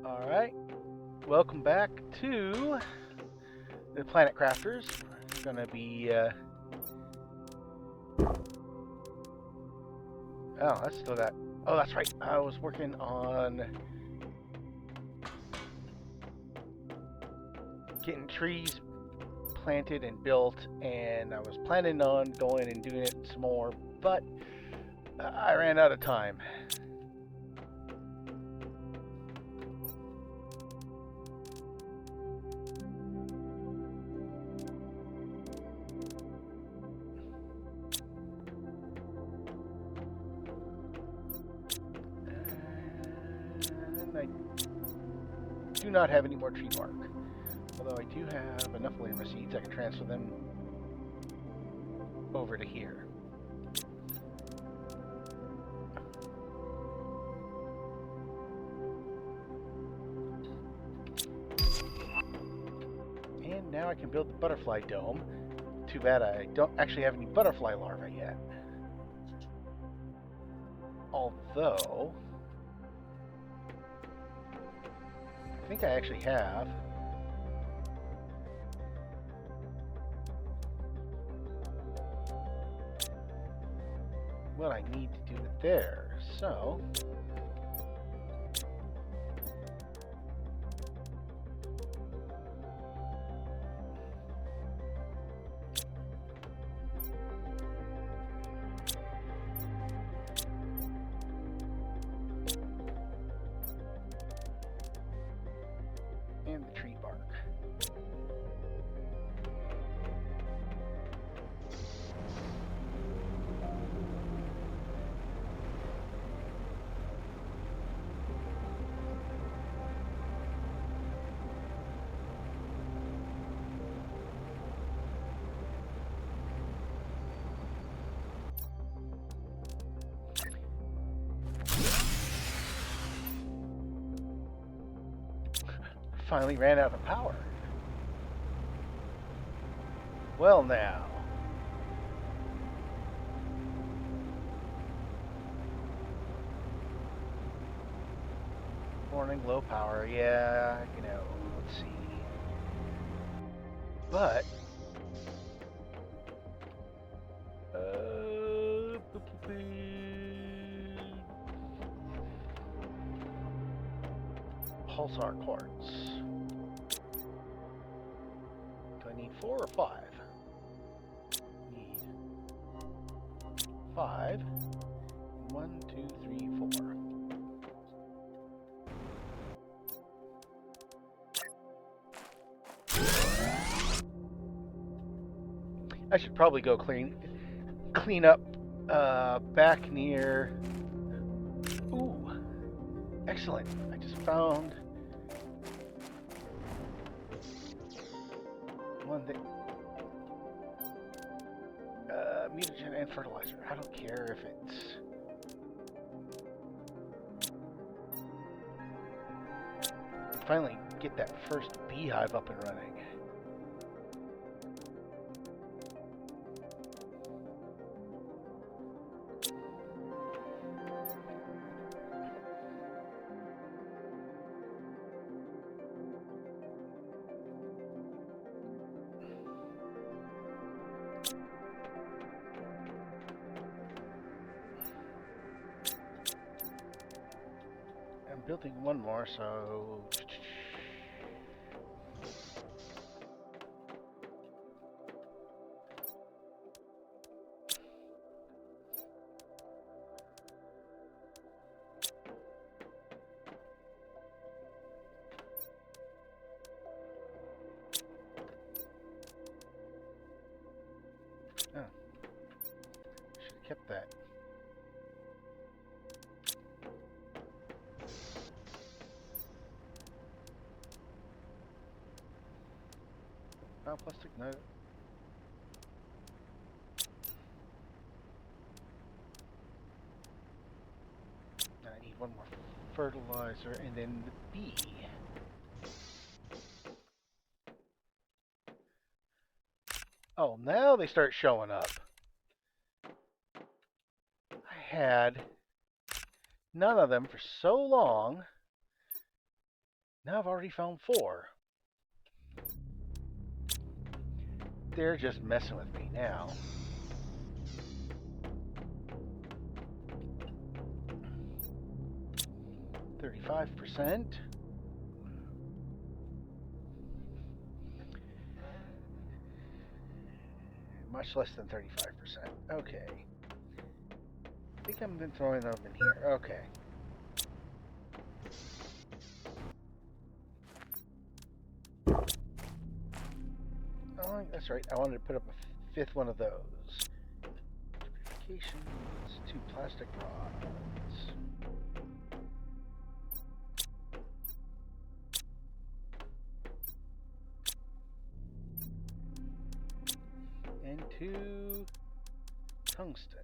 Alright, welcome back to the Planet Crafters. We're going to be, oh, that's still got, oh, that's right, I was working on getting trees planted and built, and I was planning on going and doing it some more, but I ran out of time. And I do not have any more tree bark. Although I do have enough llama seeds, I can transfer them over to here. And now I can build the butterfly dome. Too bad I don't actually have any butterfly larvae yet. Although, I think I actually have. What I need to do it there. So, and the tree bark. Finally ran out of power. Well now. Warning, low power. Yeah, let's see. But pulsar quartz. Do I need 4 or 5? Need 5. 1, 2, 3, 4. I should probably go clean up back near. Ooh, excellent! I just found one that mutagen and fertilizer. I don't care if it's finally get that first beehive up and running. Building one more, so should have kept that. Plastic, no. I need one more fertilizer and then the bee. Oh, now they start showing up. I had none of them for so long. Now I've already found 4. They're just messing with me now. %. Much less than 35%. Okay. I think I've been throwing them in here. Okay. Oh, that's right. I wanted to put up a 5th one of those. Purifications, 2 plastic rods. And 2 tungsten.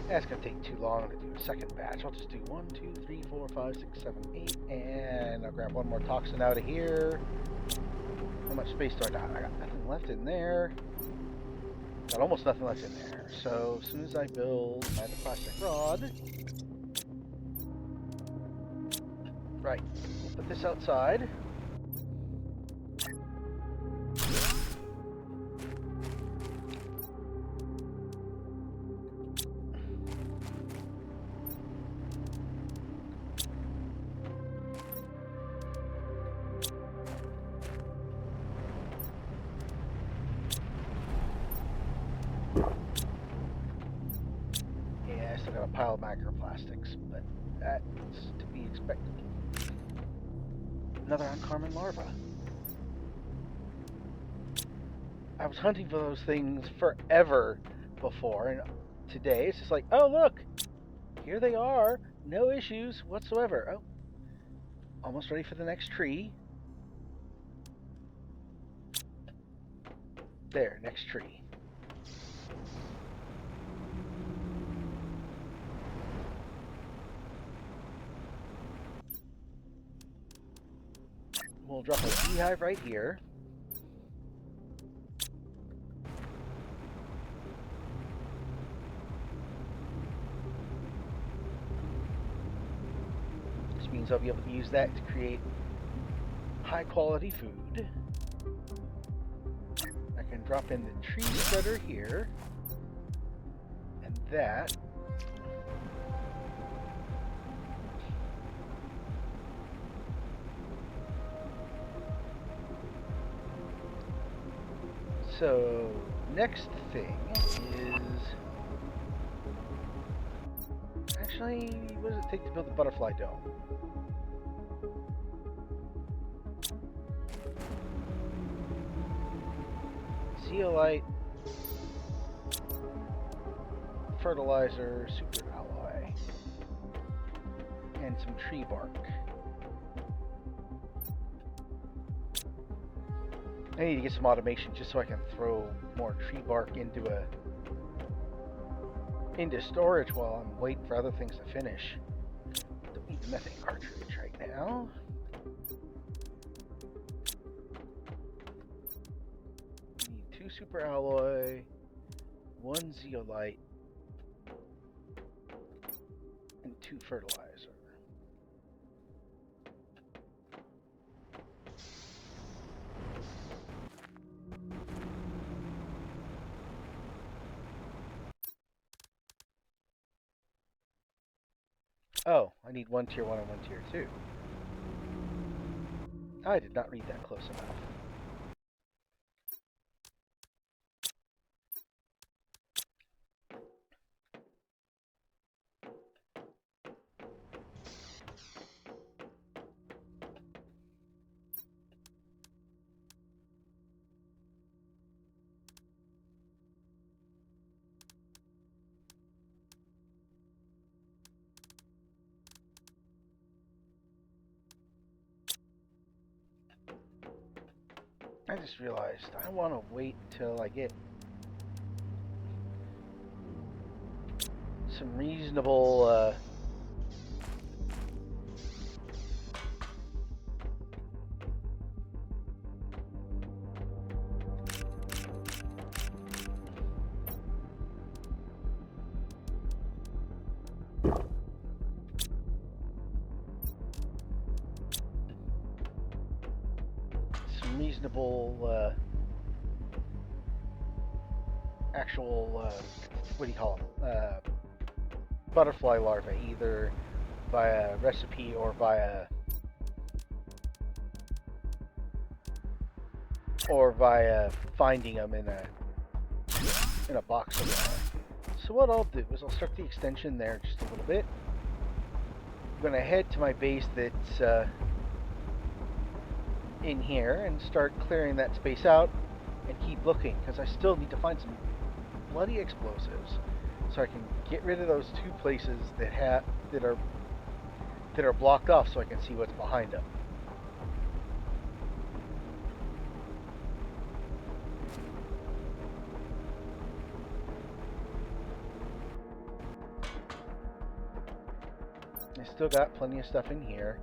That's going to take too long to do a second batch. I'll just do 1, 2, 3, 4, 5, 6, 7, 8, and I'll grab one more toxin out of here. How much space do I got? I got nothing left in there. Got almost nothing left in there. So as soon as I build my plastic rod, right, we'll put this outside. Yeah, I still got a pile of microplastics, but that's to be expected. Another uncommon larva. I was hunting for those things forever before, and today it's just like, oh look, here they are, no issues whatsoever. Oh, almost ready for the next tree. There, next tree. We'll drop a beehive right here. This means I'll be able to use that to create high quality food. I can drop in the tree spreader here. And that. So, next thing is... Actually, what does it take to build the butterfly dome? Zeolite, fertilizer, super alloy, and some tree bark. I need to get some automation just so I can throw more tree bark into storage while I'm waiting for other things to finish. Don't need the methane cartridge right now. Need 2 super alloy, 1 zeolite, and 2 fertilizer. Oh, I need 1 tier 1 and 1 tier 2. I did not read that close enough. I just realized I want to wait till I get some reasonable actual what do you call them? Butterfly larvae, either via recipe or via finding them in a box somewhere. So what I'll do is I'll start the extension there just a little bit. I'm going to head to my base that's in here and start clearing that space out and keep looking, because I still need to find some bloody explosives so I can get rid of those two places that are blocked off so I can see what's behind them. I still got plenty of stuff in here.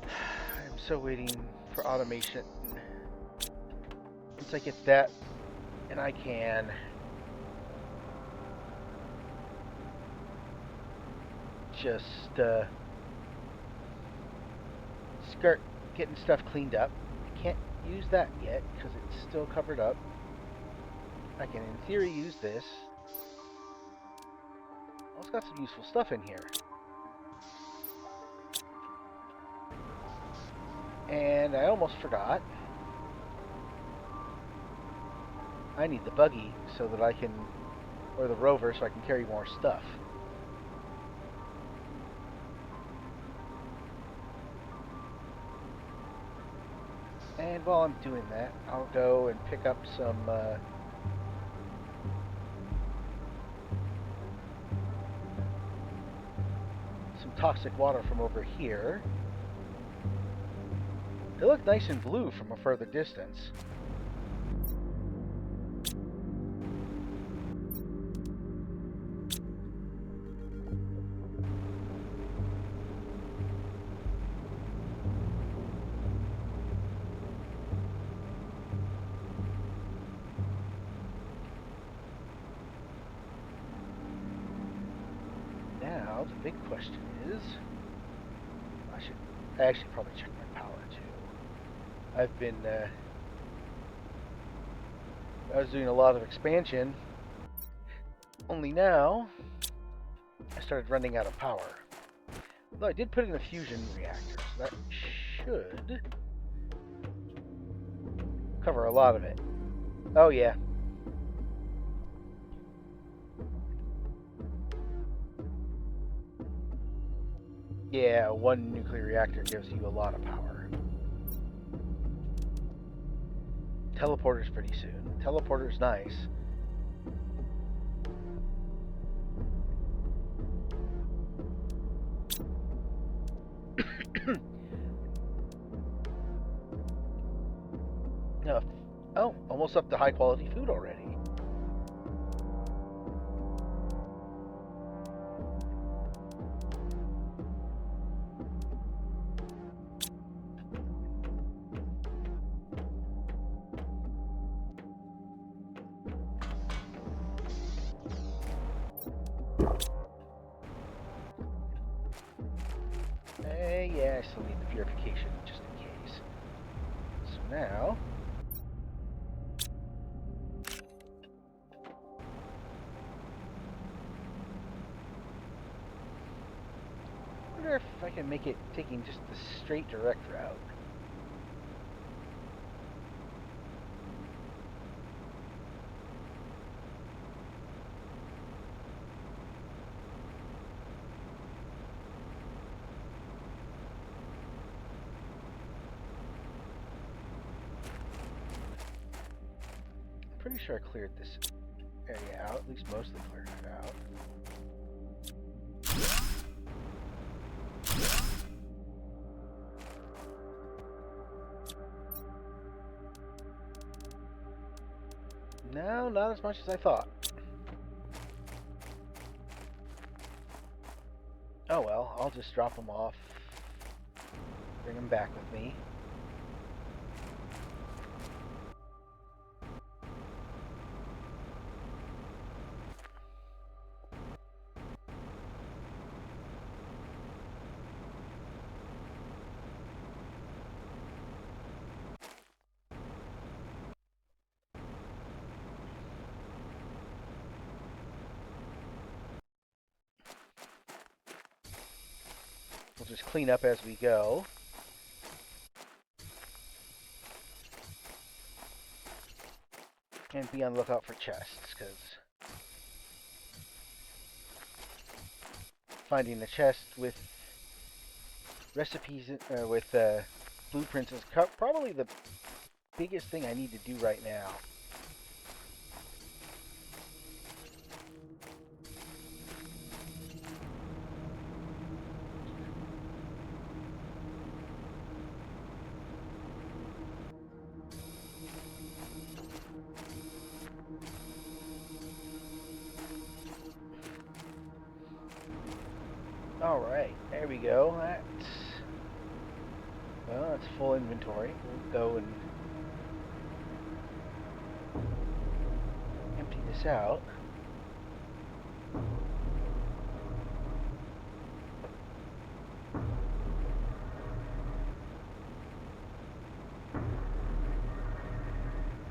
I'm so waiting for automation. Once I get that, and I can just start getting stuff cleaned up. I can't use that yet because it's still covered up. I can, in theory, use this. Well, it's got some useful stuff in here. And I almost forgot. I need the buggy so that I can, or the rover, so I can carry more stuff. And while I'm doing that, I'll go and pick up some toxic water from over here. They look nice and blue from a further distance. Now, the big question is, I actually probably check my power too. I've been, I was doing a lot of expansion, only now I started running out of power. Although I did put in a fusion reactor, so that should cover a lot of it. Oh yeah. Yeah, one nuclear reactor gives you a lot of power. Teleporter's pretty soon. Teleporter's nice. Oh, almost up to high quality food already. Yeah, I still need the purification just in case. So now, I wonder if I can make it taking just the straight direct route. Pretty sure I cleared this area out, at least mostly cleared it out. No, not as much as I thought. Oh well, I'll just drop them off. Bring them back with me. We'll just clean up as we go. And be on the lookout for chests, because finding a chest with recipes, with blueprints is probably the biggest thing I need to do right now. Alright, there we go. That's full inventory. We'll go and empty this out.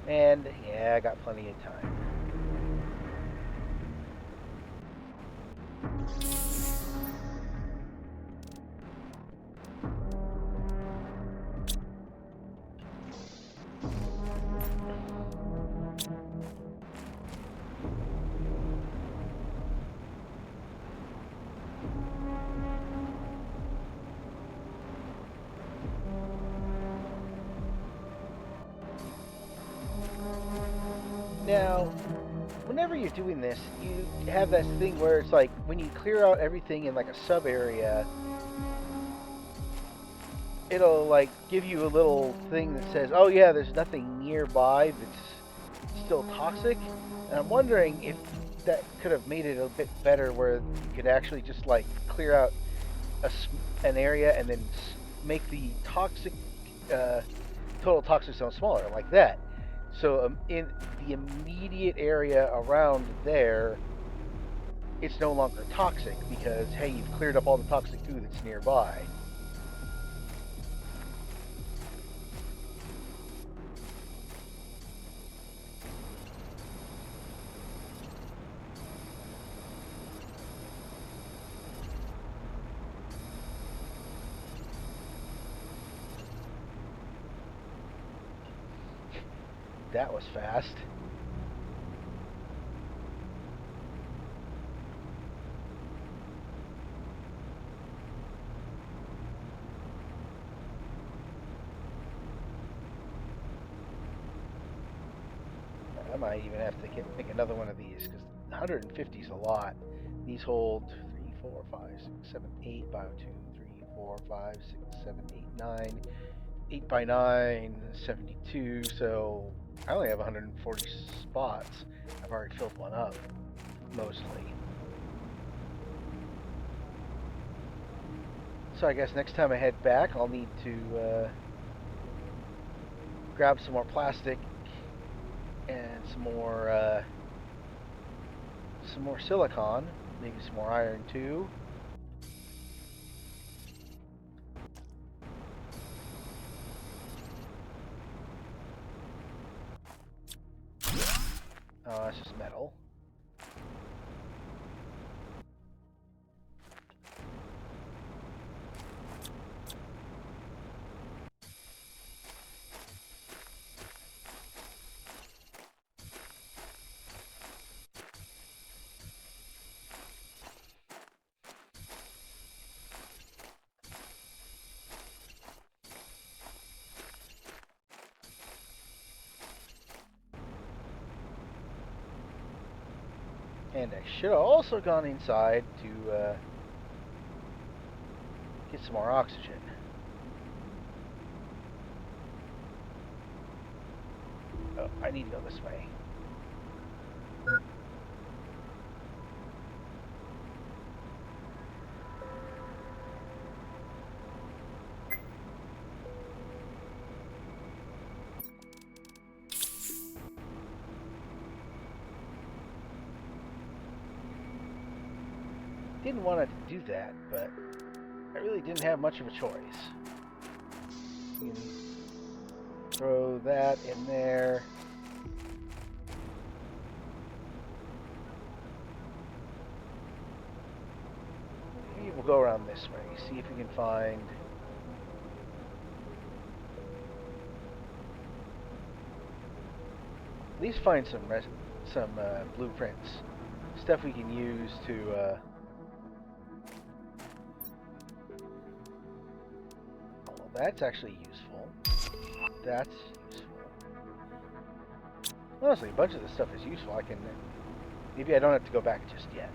And yeah, I got plenty of time. Now, whenever you're doing this, you have this thing where it's like when you clear out everything in like a sub area, it'll like give you a little thing that says, "Oh yeah, there's nothing nearby that's still toxic." And I'm wondering if that could have made it a bit better, where you could actually just like clear out an area and then make the total toxic zone smaller, like that. So in the immediate area around there, it's no longer toxic because, hey, you've cleared up all the toxic goo that's nearby. That was fast. I might even have to make another one of these because 150 is a lot. These hold 3, 4, 5, 6, 7, 8 bio 2, 3, 4, 5, 6, 7, 8, 9. 8 by 9, 72, so I only have 140 spots. I've already filled one up, mostly. So I guess next time I head back, I'll need to grab some more plastic and some more silicon, maybe some more iron too. Oh, that's just metal. And I should have also gone inside to get some more oxygen. Oh, I need to go this way. didn't want to do that, but I really didn't have much of a choice. You can throw that in there. Maybe we'll go around this way, see if we can find... At least find some blueprints. Stuff we can use to... Well, that's actually useful. That's useful. Honestly, a bunch of this stuff is useful. I can... Maybe I don't have to go back just yet.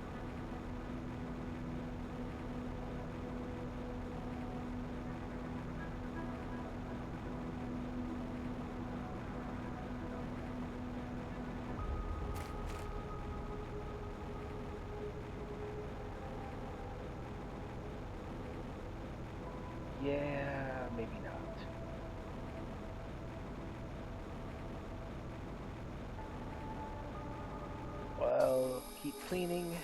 Yeah, maybe not. Well, keep cleaning.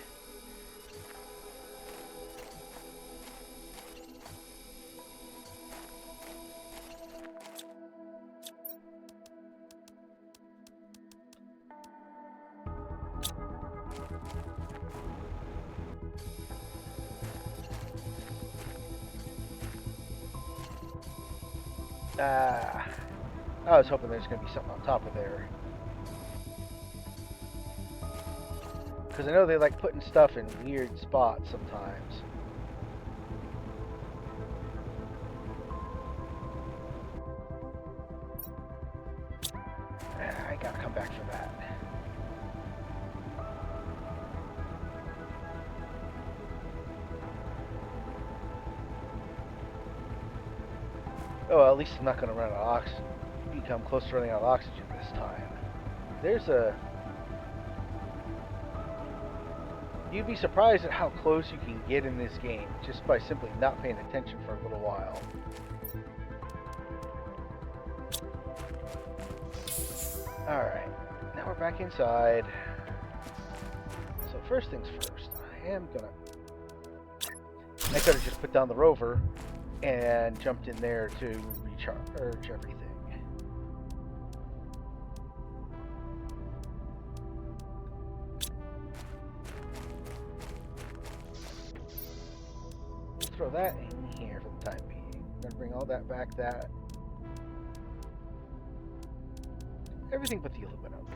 I was hoping there's going to be something on top of there. Because I know they like putting stuff in weird spots sometimes. I gotta come back for that. Oh, well, at least I'm not going to run out of oxygen. Become close to running out of oxygen this time. There's a... You'd be surprised at how close you can get in this game just by simply not paying attention for a little while. Alright, now we're back inside. So first things first, I could have just put down the rover and jumped in there to recharge everything. Throw that in here for the time being. I'm gonna bring all that back. Everything but the aluminum.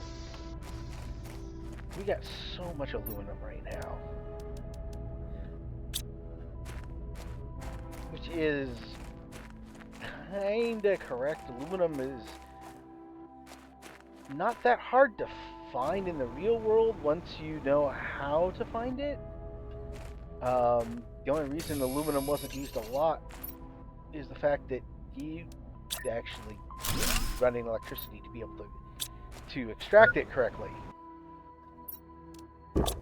We got so much aluminum right now. Which is kinda correct. Aluminum is not that hard to find in the real world once you know how to find it. The only reason aluminum wasn't used a lot is the fact that you actually running electricity to be able to extract it correctly. But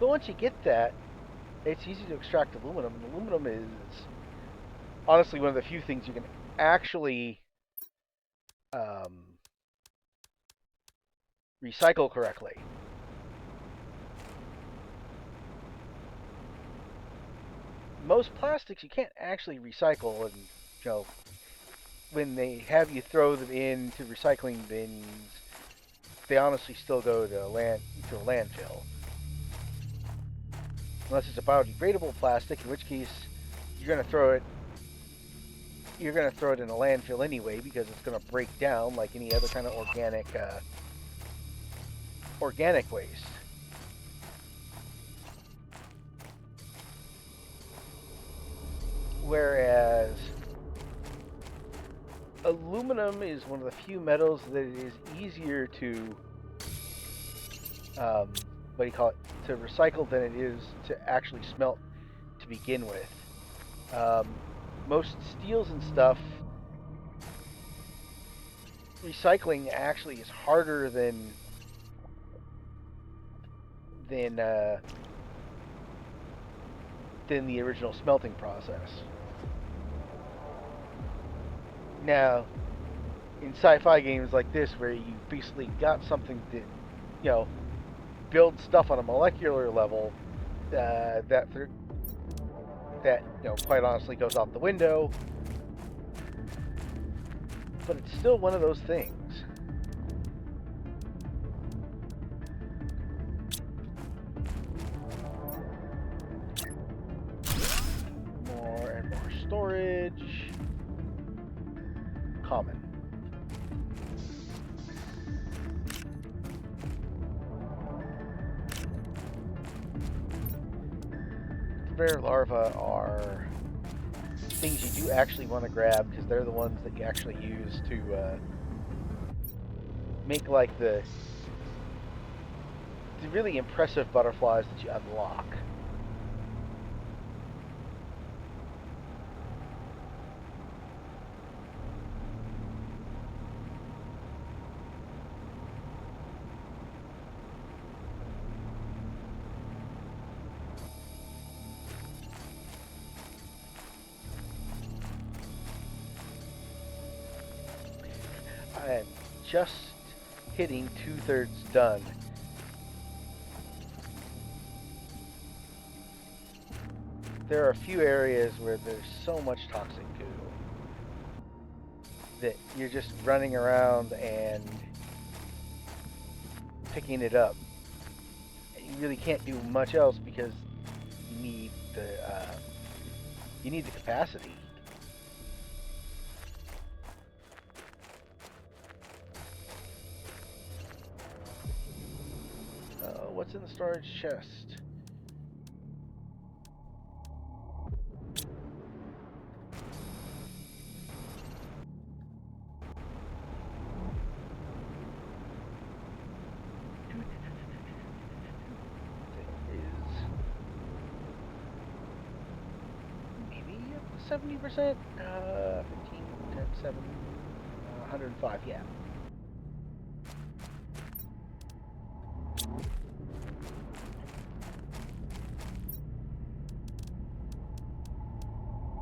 once you get that, it's easy to extract aluminum. And aluminum is honestly one of the few things you can actually recycle correctly. Most plastics you can't actually recycle, and when they have you throw them into recycling bins, they honestly still go to a landfill. Unless it's a biodegradable plastic, in which case you're going to throw it in a landfill anyway, because it's going to break down like any other kind of organic waste. Whereas aluminum is one of the few metals that it is easier to to recycle than it is to actually smelt to begin with. Most steels and stuff, recycling actually is harder than the original smelting process. Now, in sci-fi games like this, where you basically got something that, build stuff on a molecular level that quite honestly goes out the window. But it's still one of those things. More and more storage. Common. Rare larvae are things you do actually want to grab because they're the ones that you actually use to make like the really impressive butterflies that you unlock. I am just hitting 2/3 done. There are a few areas where there's so much toxic goo that you're just running around and picking it up. And you really can't do much else because you need the capacity. What's in the storage chest? Maybe 70%? 15, 10, 7, 105, yeah.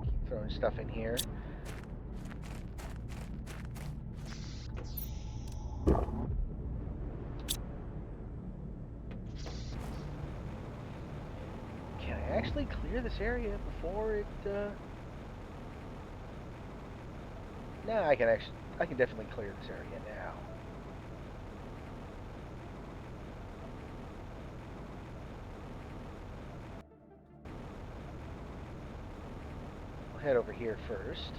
Keep throwing stuff in here. Can I actually clear this area before it, No, I can definitely clear this area now. I'll head over here first.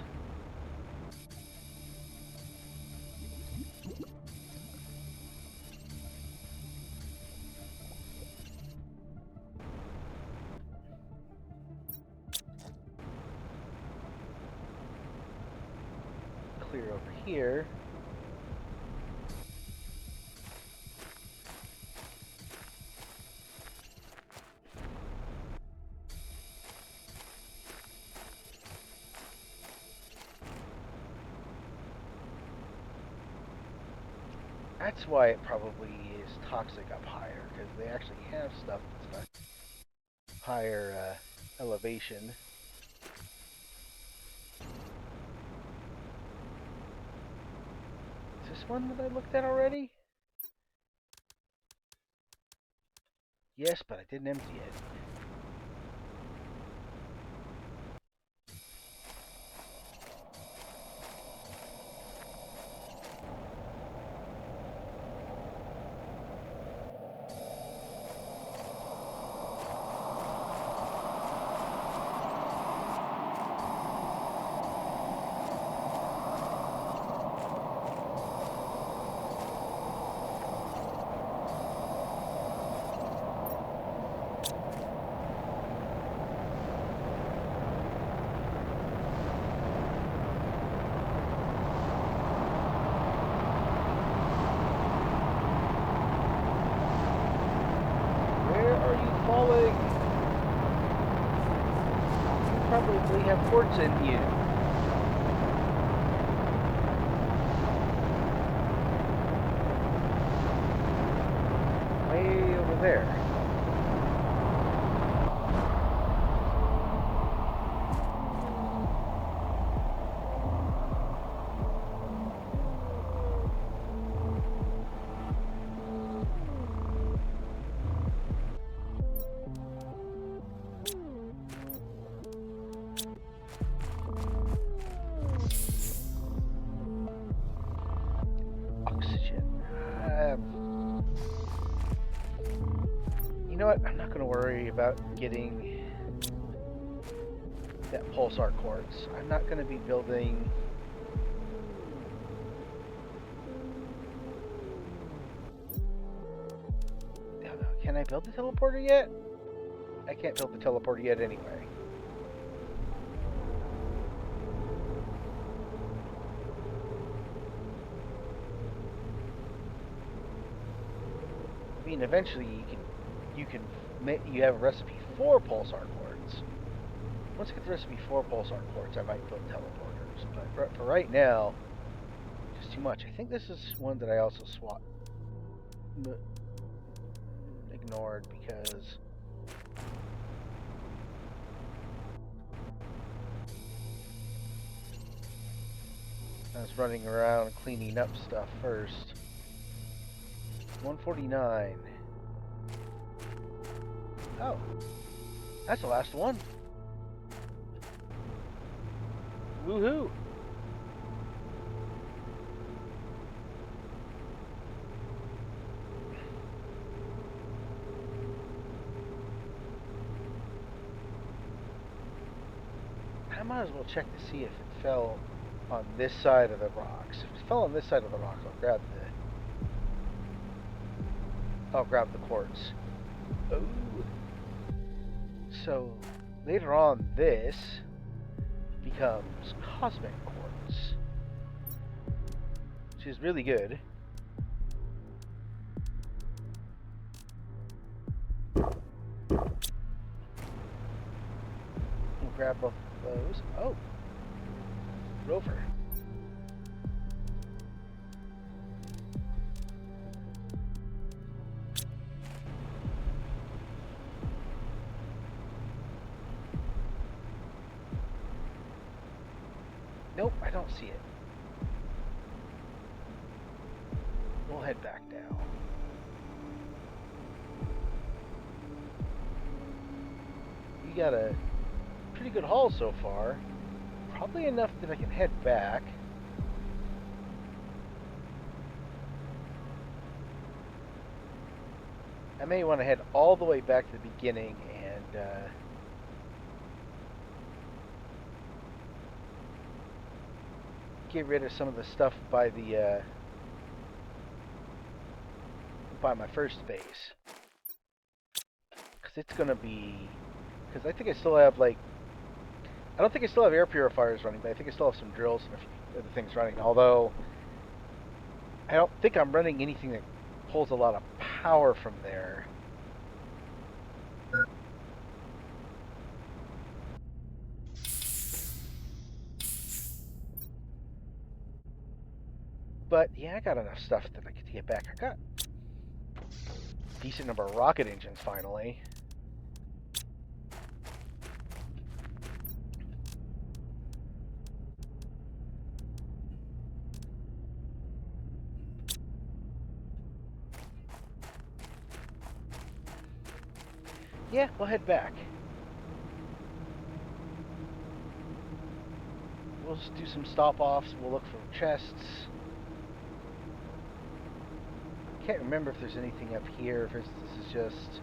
Clear over here. That's why it probably is toxic up higher, because they actually have stuff that's got higher elevation. Is this one that I looked at already? Yes, but I didn't empty it. Probably have quartz in you. Way over there. what? I'm not going to worry about getting that pulsar quartz. I'm not going to be building... Can I build the teleporter yet? I can't build the teleporter yet anyway. I mean, eventually you have a recipe for pulsar quartz. Once I get the recipe for pulsar quartz, I might build teleporters. But for right now, just too much. I think this is one that I also ignored because I was running around cleaning up stuff first. 149. Oh, that's the last one. Woohoo! I might as well check to see if it fell on this side of the rocks. If it fell on this side of the rock, I'll grab the quartz. Oh. So later on, this becomes cosmic quartz, which is really good. We'll grab both of those. Oh, rover. Nope, I don't see it. We'll head back now. We got a pretty good haul so far. Probably enough that I can head back. I may want to head all the way back to the beginning and get rid of some of the stuff by the by my first base, because it's gonna be, because I think I still have like, I don't think I still have air purifiers running, but I think I still have some drills and a few other things running, although I don't think I'm running anything that pulls a lot of power from there. But yeah, I got enough stuff that I could get back. I got a decent number of rocket engines finally. Yeah, we'll head back. We'll just do some stop-offs. We'll look for chests. Can't remember if there's anything up here, if this is just...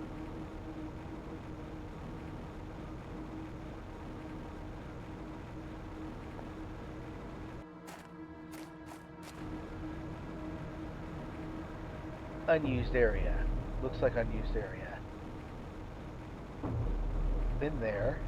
unused area. Looks like unused area. Been there.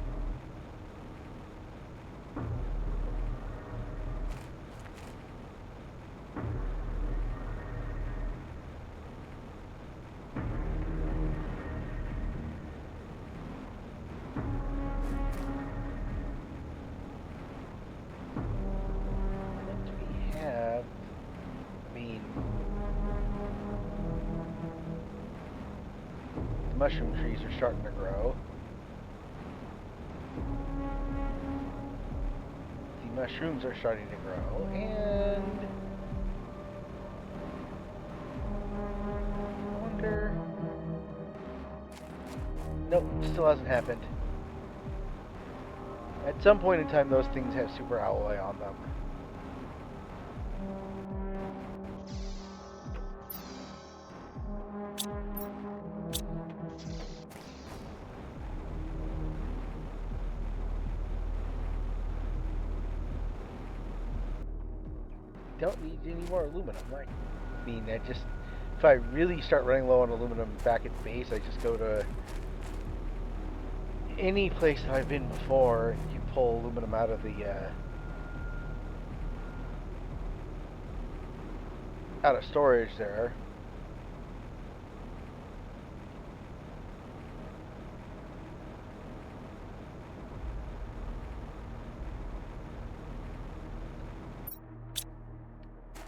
What do we have? I mean, the mushroom trees are starting to grow. The mushrooms are starting to grow, and I wonder... Nope, still hasn't happened. At some point in time, those things have super alloy on them. don't need any more aluminum. I mean, if I really start running low on aluminum back at base, I just go to any place that I've been before. You can pull aluminum out of the out of storage there.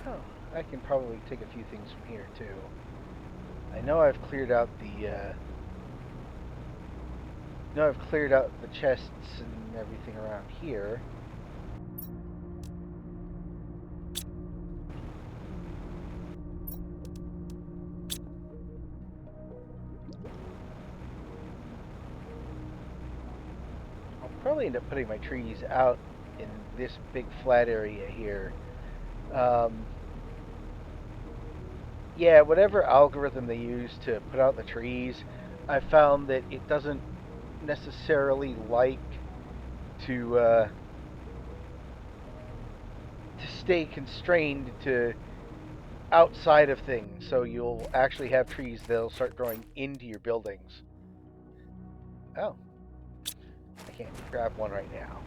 Oh, I can probably take a few things from here too. I know I've cleared out the chests and everything around here. I'll probably end up putting my trees out in this big flat area here. Yeah, whatever algorithm they use to put out the trees, I found that it doesn't necessarily like to stay constrained to outside of things. So you'll actually have trees that'll start growing into your buildings. Oh, I can't grab one right now.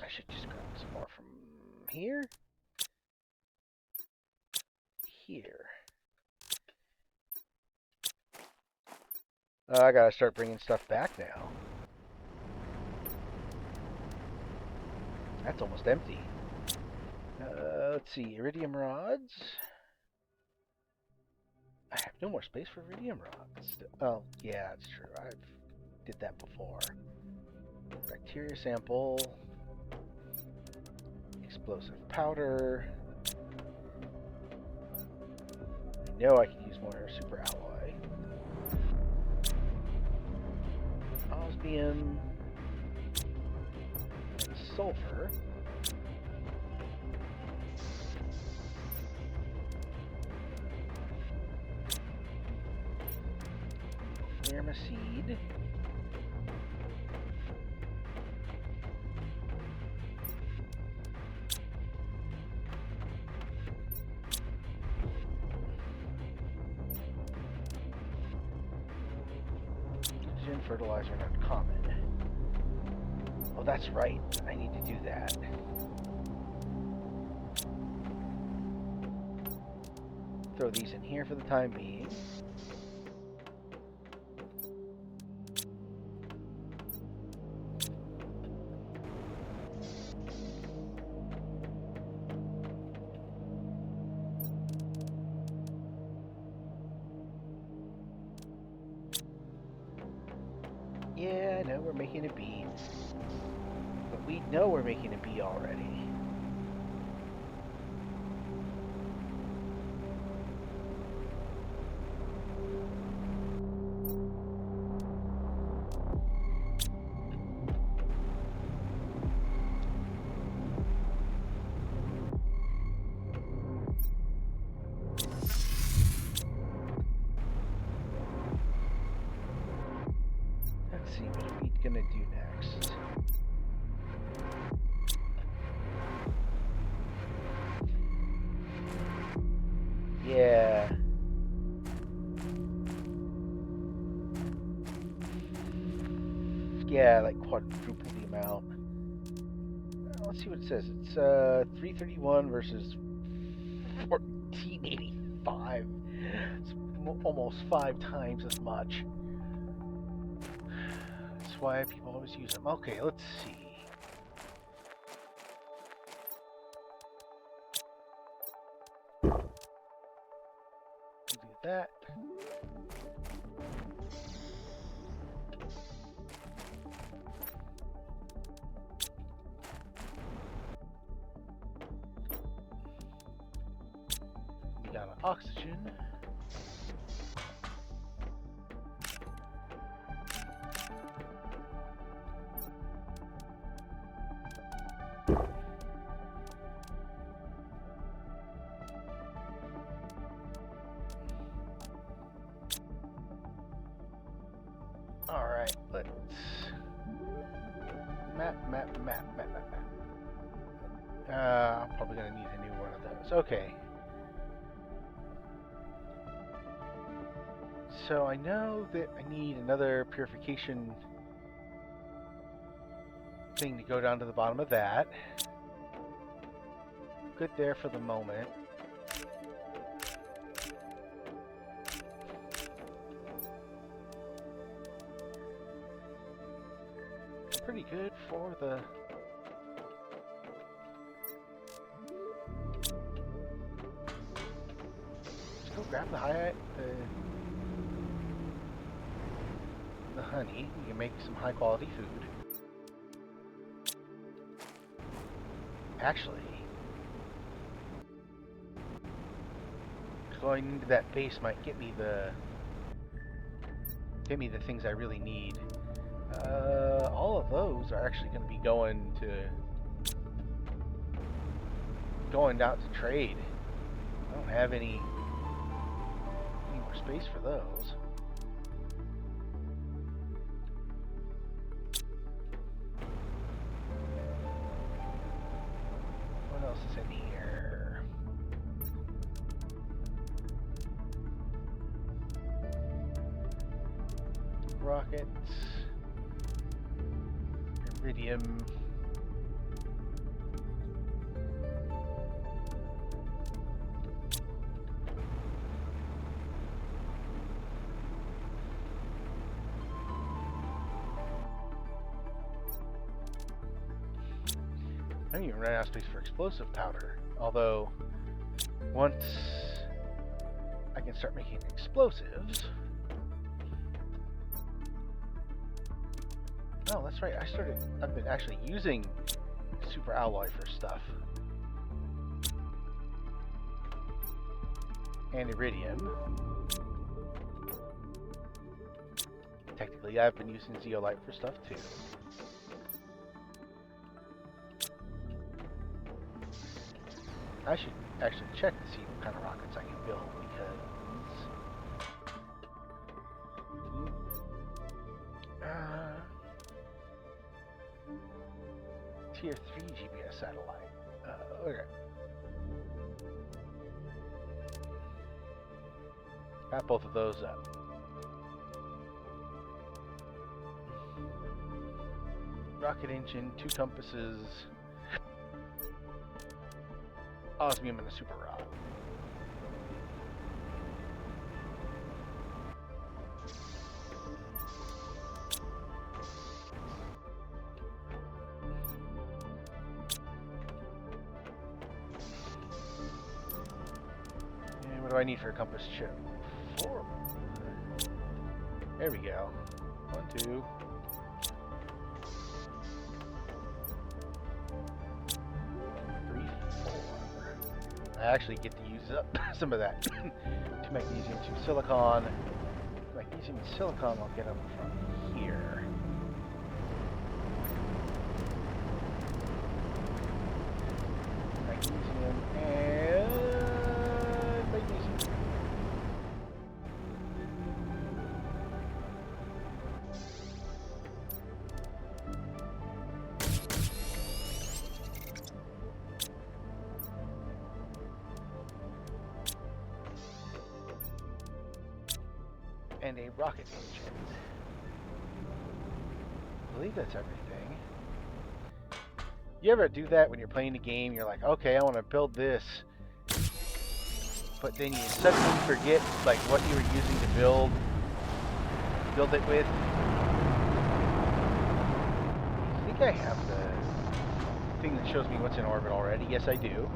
I should just grab some more from here. Here. I gotta start bringing stuff back now. That's almost empty. Let's see, iridium rods. I have no more space for iridium rods. Oh, yeah, that's true. I did that before. Bacteria sample. Explosive powder. I know I can use more super alloy. Osmium. And sulfur. Thermoseed. Nitrogen fertilizer not common. Oh, that's right. I need to do that. Throw these in here for the time being. Yeah, I know we're making a B. But we know we're making a B already. Let's see, what are we gonna do next? Yeah. Yeah, like quadruple the amount. Let's see what it says. It's 331 versus 1485. It's almost 5 times as much. That's why people always use them. Okay, let's see. Do that. We got an oxygen. Map. I'm probably going to need a new one of those. Okay. So I know that I need another purification thing to go down to the bottom of that. Good there for the moment. Pretty good for the... Let's go grab the honey. We can make some high quality food. Actually, going into that base might get me the things I really need. All of those are actually going to be going out to trade. I don't have any more space for those. What else is in here? Rockets. Iridium. I didn't even run out of space for explosive powder. Although, once I can start making explosives... Oh, that's right. I've been actually using super alloy for stuff. And iridium. Technically, I've been using zeolite for stuff too. I should actually check to see what kind of rockets I can build because... Tier 3 GPS satellite. Okay. Got both of those up. Rocket engine, 2 compasses, osmium, and a super rod. And what do I need for a compass chip? 4. There we go. 1, 2. 3, 4. I actually get to use up some of that to magnesium to silicon. Magnesium and silicon I'll get them from here. Magnesium and magnesium. And a rocket engine. I believe that's everything. You ever do that when you're playing a game? You're like, okay, I want to build this, but then you suddenly forget like what you were using to build it with. I think I have the thing that shows me what's in orbit already. Yes, I do.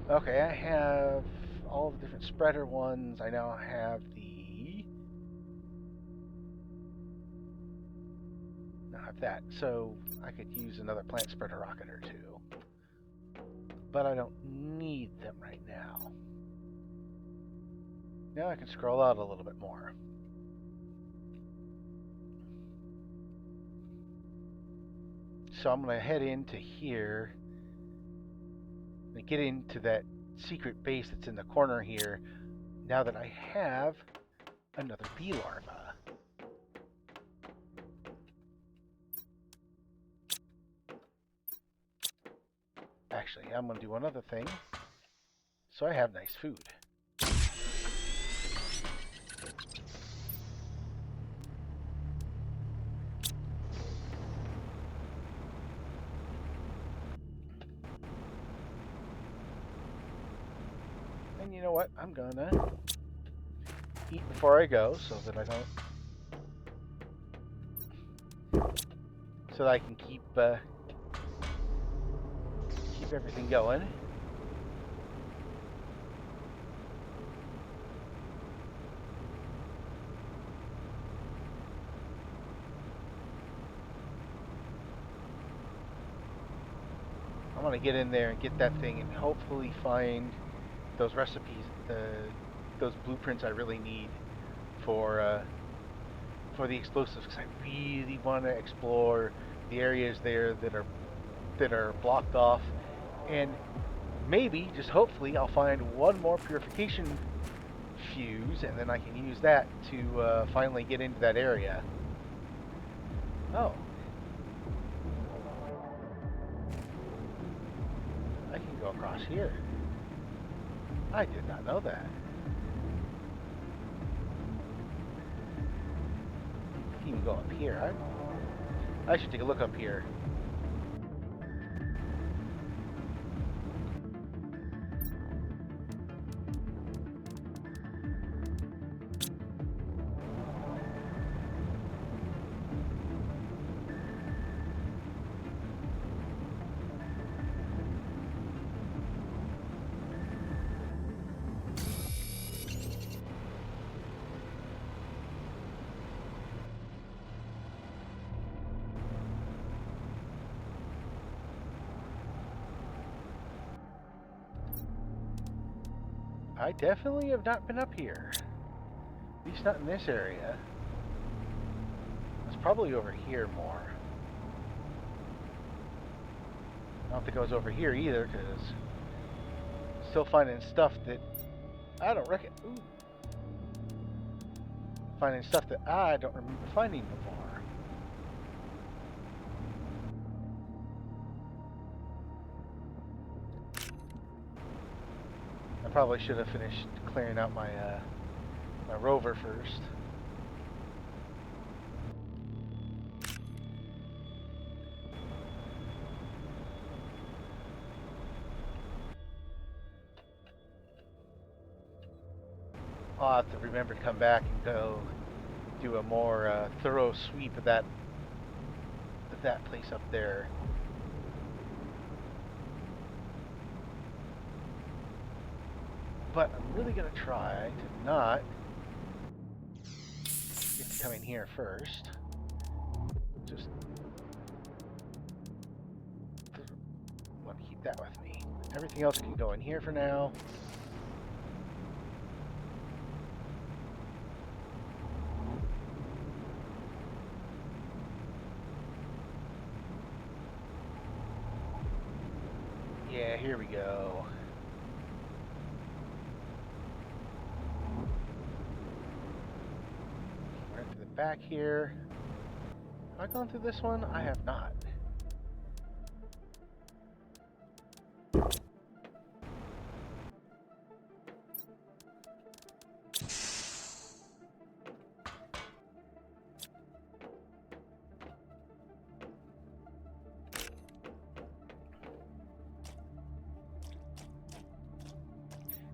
Okay, I have all the different spreader ones. I now have that, so I could use another plant spreader rocket or 2, but I don't need them right now. Now I can scroll out a little bit more. So I'm going to head into here and get into that secret base that's in the corner here now that I have another bee larva. actually, I'm going to do one other thing. So I have nice food. And you know what? I'm going to eat before I go so that I don't... So that I can keep everything going. I'm going to get in there and get that thing and hopefully find those recipes, those blueprints I really need for the explosives, because I really want to explore the areas there that are blocked off, and maybe, just hopefully, I'll find one more purification fuse, and then I can use that to finally get into that area. Oh. I can go across here. I did not know that. I can even go up here. I should take a look up here. I definitely have not been up here. At least not in this area. It's probably over here more. I don't think I was over here either, because still finding stuff that I don't reckon. Ooh. Finding stuff that I don't remember finding before. I probably should have finished clearing out my my rover first. I'll have to remember to come back and go do a more thorough sweep of that place up there. But I'm really gonna try to not get to come in here first. Just want to keep that with me. Everything else can go in here for now. Yeah, here we go. Right to the back here. Have I gone through this one? I have not.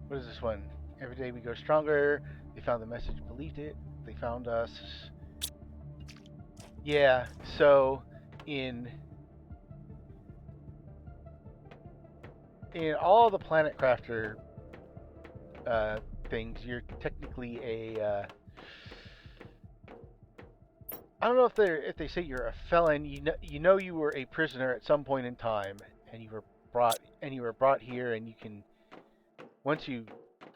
What is this one? Every day we go stronger. They found the message, believed it. They found us. Yeah, so in all the Planet Crafter things, you're technically a I don't know if they say you're a felon. You know you were a prisoner at some point in time, and you were brought here, and you can, once you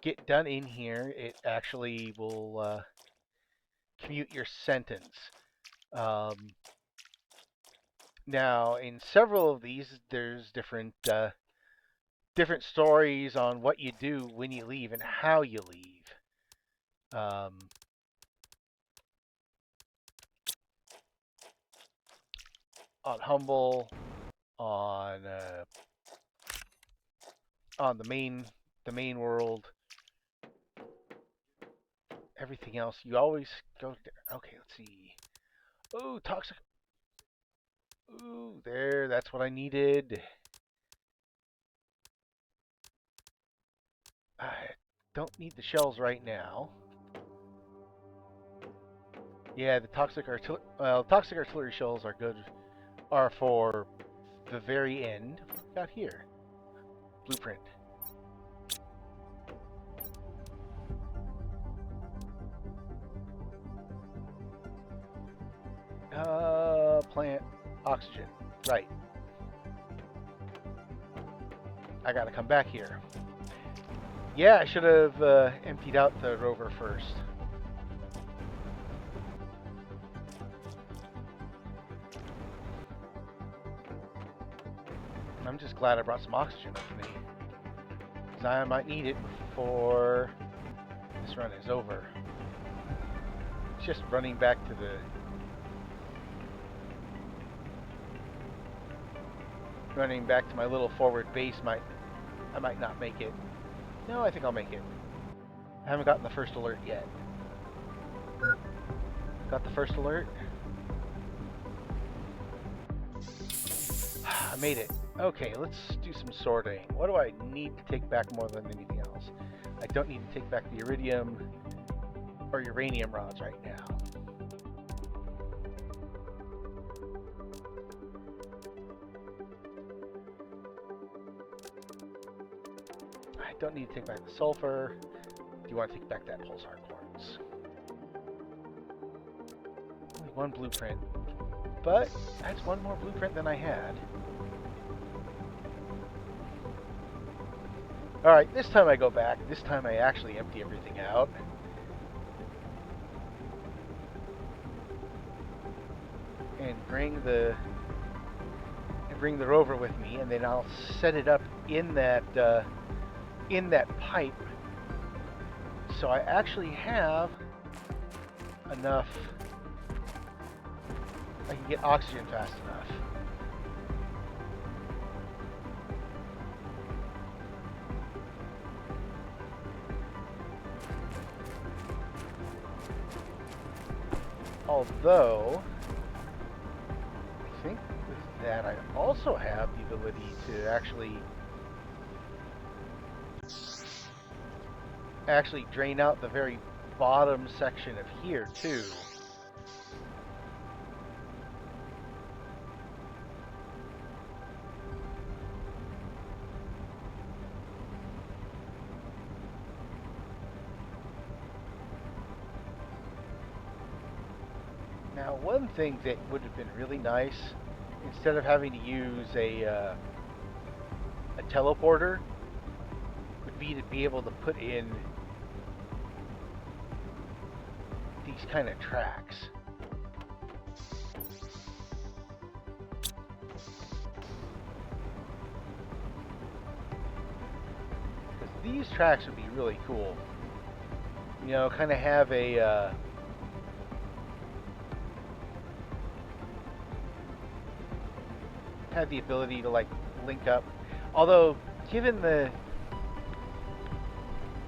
get done in here, it actually will commute your sentence. Now, in several of these, there's different stories on what you do when you leave and how you leave. On Humble, on on the main world. Everything else, you always go there. Okay, let's see. Oh, toxic. Ooh, there. That's what I needed. I don't need the shells right now. Yeah, the toxic artillery shells are good. Are for the very end. What we got here? Blueprint. Plant oxygen. Right. I gotta come back here. Yeah, I should have emptied out the rover first. I'm just glad I brought some oxygen with me, because I might need it before this run is over. It's just running back to my little forward base. I might not make it. No, I think I'll make it. I haven't gotten the first alert yet. Got the first alert. I made it. Okay, let's do some sorting. What do I need to take back more than anything else? I don't need to take back the iridium or uranium rods right now. I don't need to take back the sulfur. Do you want to take back that pulsar quartz? Only one blueprint. But that's one more blueprint than I had. Alright, this time I go back. This time I actually empty everything out. And bring the rover with me, and then I'll set it up in that pipe, so I actually have enough. I can get oxygen fast enough. Although, I think with that I also have the ability to actually drain out the very bottom section of here too. Now, one thing that would have been really nice, instead of having to use a teleporter, would be to be able to put in these kind of tracks. These tracks would be really cool. You know, kind of have a have the ability to like link up. Although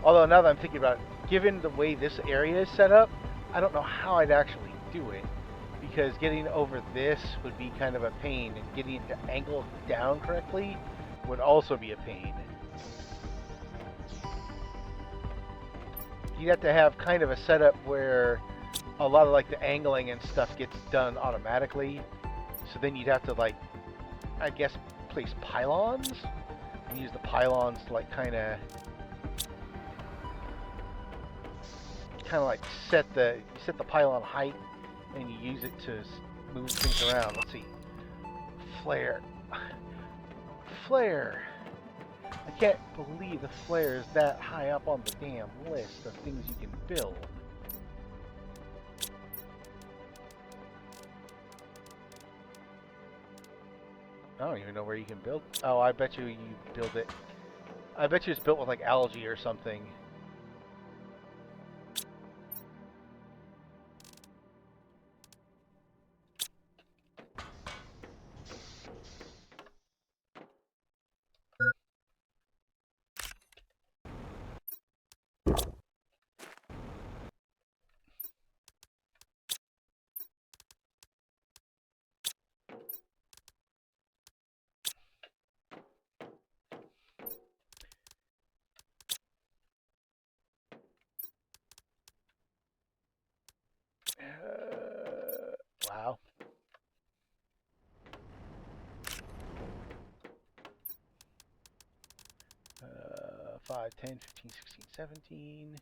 now that I'm thinking about it, given the way this area is set up, I don't know how I'd actually do it, because getting over this would be kind of a pain, and getting it to angle down correctly would also be a pain. You'd have to have kind of a setup where a lot of like the angling and stuff gets done automatically. So then you'd have to like, I guess, place pylons and use the pylons to like kind of like set the pylon height, and you use it to move things around. Let's see. Flare. I can't believe the flare is that high up on the damn list of things you can build. I don't even know where you can build. Oh, I bet you build it. I bet you it's built with like algae or something. 5, 10, 15, 16, 17.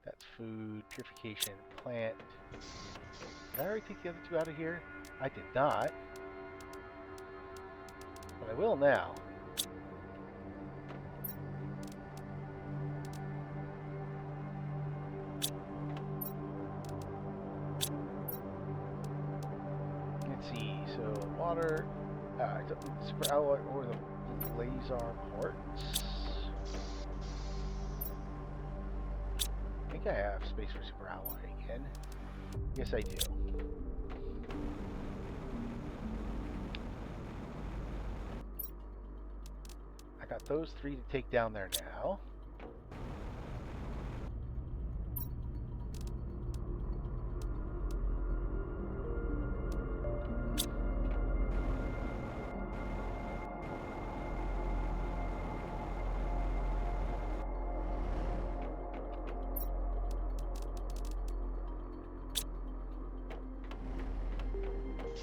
That's food, purification, plant. Did I already take the other two out of here? I did not. But I will now. Let's see, so water, super alloy or the laser parts. I think I have space for super alloy again. Yes, I do. I got those 3 to take down there now.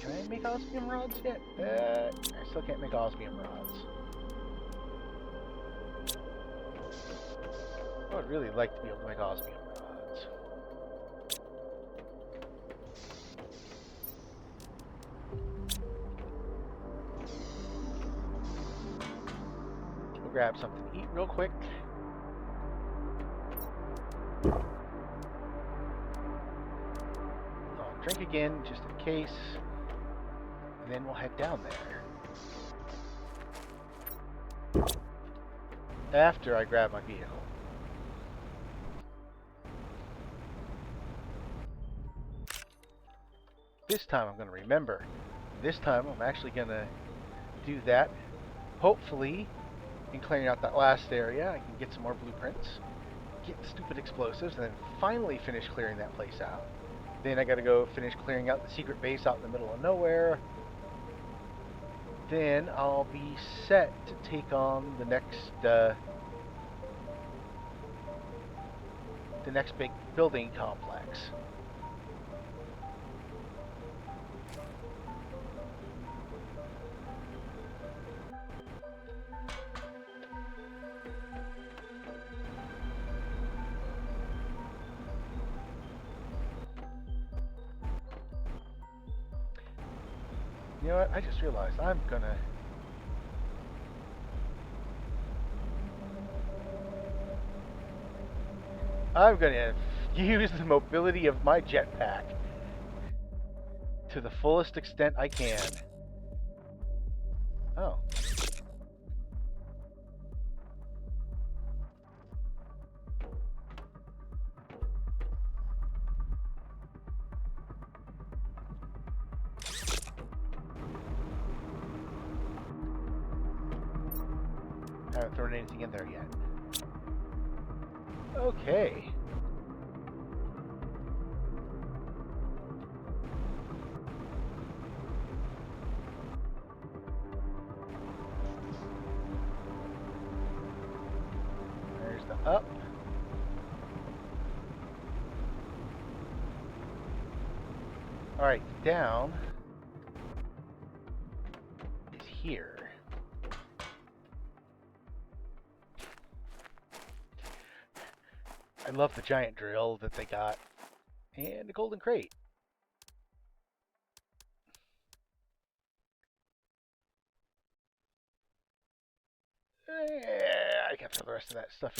Can I make osmium rods yet? I still can't make osmium rods. I would really like to be able to make osmium rods. We'll grab something to eat real quick. I'll drink again just in case. And then we'll head down there. After I grab my vehicle. This time I'm going to remember. This time I'm actually going to do that. Hopefully, in clearing out that last area, I can get some more blueprints, get the stupid explosives, and then finally finish clearing that place out. Then I got to go finish clearing out the secret base out in the middle of nowhere. Then I'll be set to take on the next big building complex. You know what? I just realized I'm gonna use the mobility of my jetpack to the fullest extent I can. Oh. Haven't thrown anything in there yet. Okay. There's the up. Alright, down is here. I love the giant drill that they got. And the golden crate. I can throw the rest of that stuff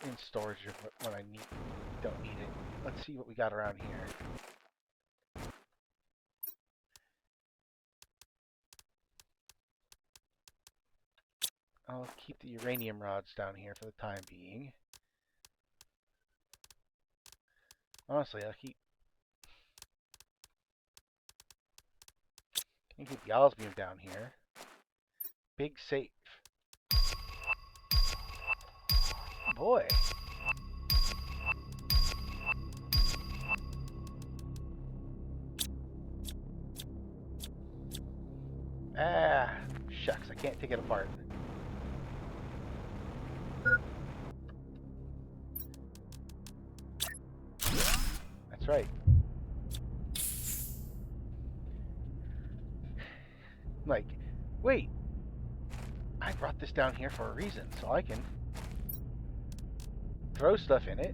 in storage when I don't need it. Let's see what we got around here. I'll keep the uranium rods down here for the time being. Honestly, I'll keep the osmium down here. Big safe. Oh boy. Ah, shucks, I can't take it apart. That's right. Like, wait. I brought this down here for a reason, so I can throw stuff in it.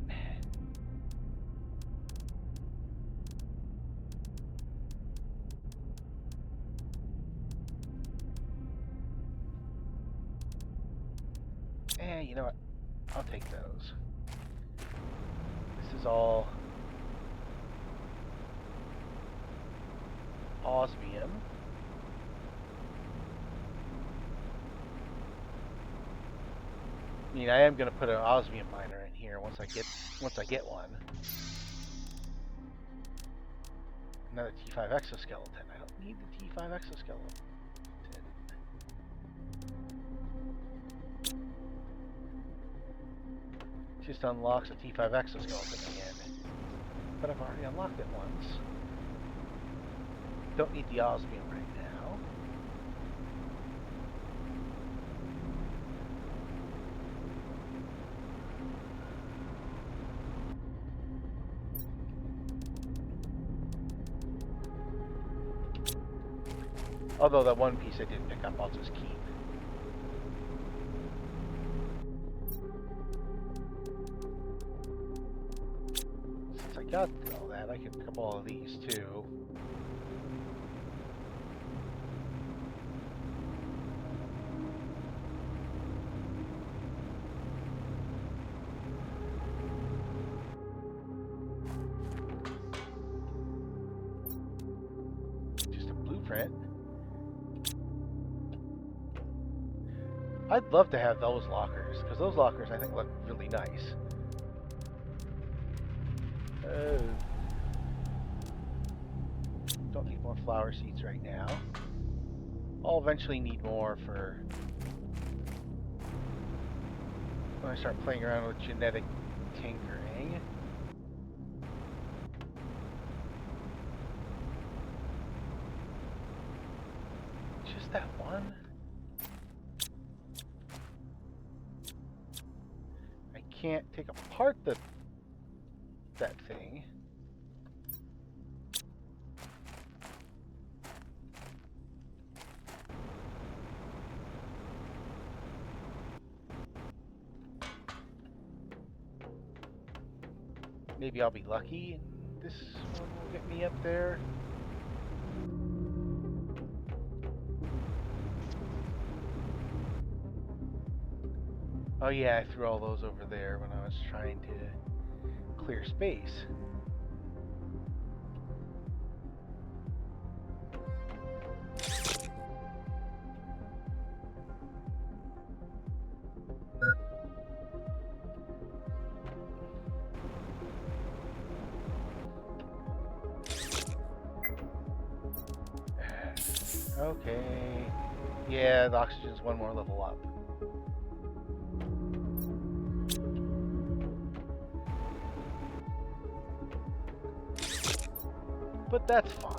And you know what? I'll take those. This is all osmium. I mean, I am going to put an osmium miner in here once I get one. Another T5 exoskeleton. I don't need the T5 exoskeleton. Just unlocks a T5 exoskeleton again. But I've already unlocked it once. Don't need the osmium right now. Although that one piece I didn't pick up, I'll just keep. Since I got all that, I can pick up all of these too. Just a blueprint. I'd love to have those lockers, because those lockers I think look really nice. Don't need more flower seeds right now. I'll eventually need more for when I start playing around with genetic tinkering. Just that one? I can't take apart that thing. Maybe I'll be lucky and this one will get me up there. Oh yeah, I threw all those over there when I was trying to clear space. Okay. Yeah, the oxygen's one more level up. But that's fine.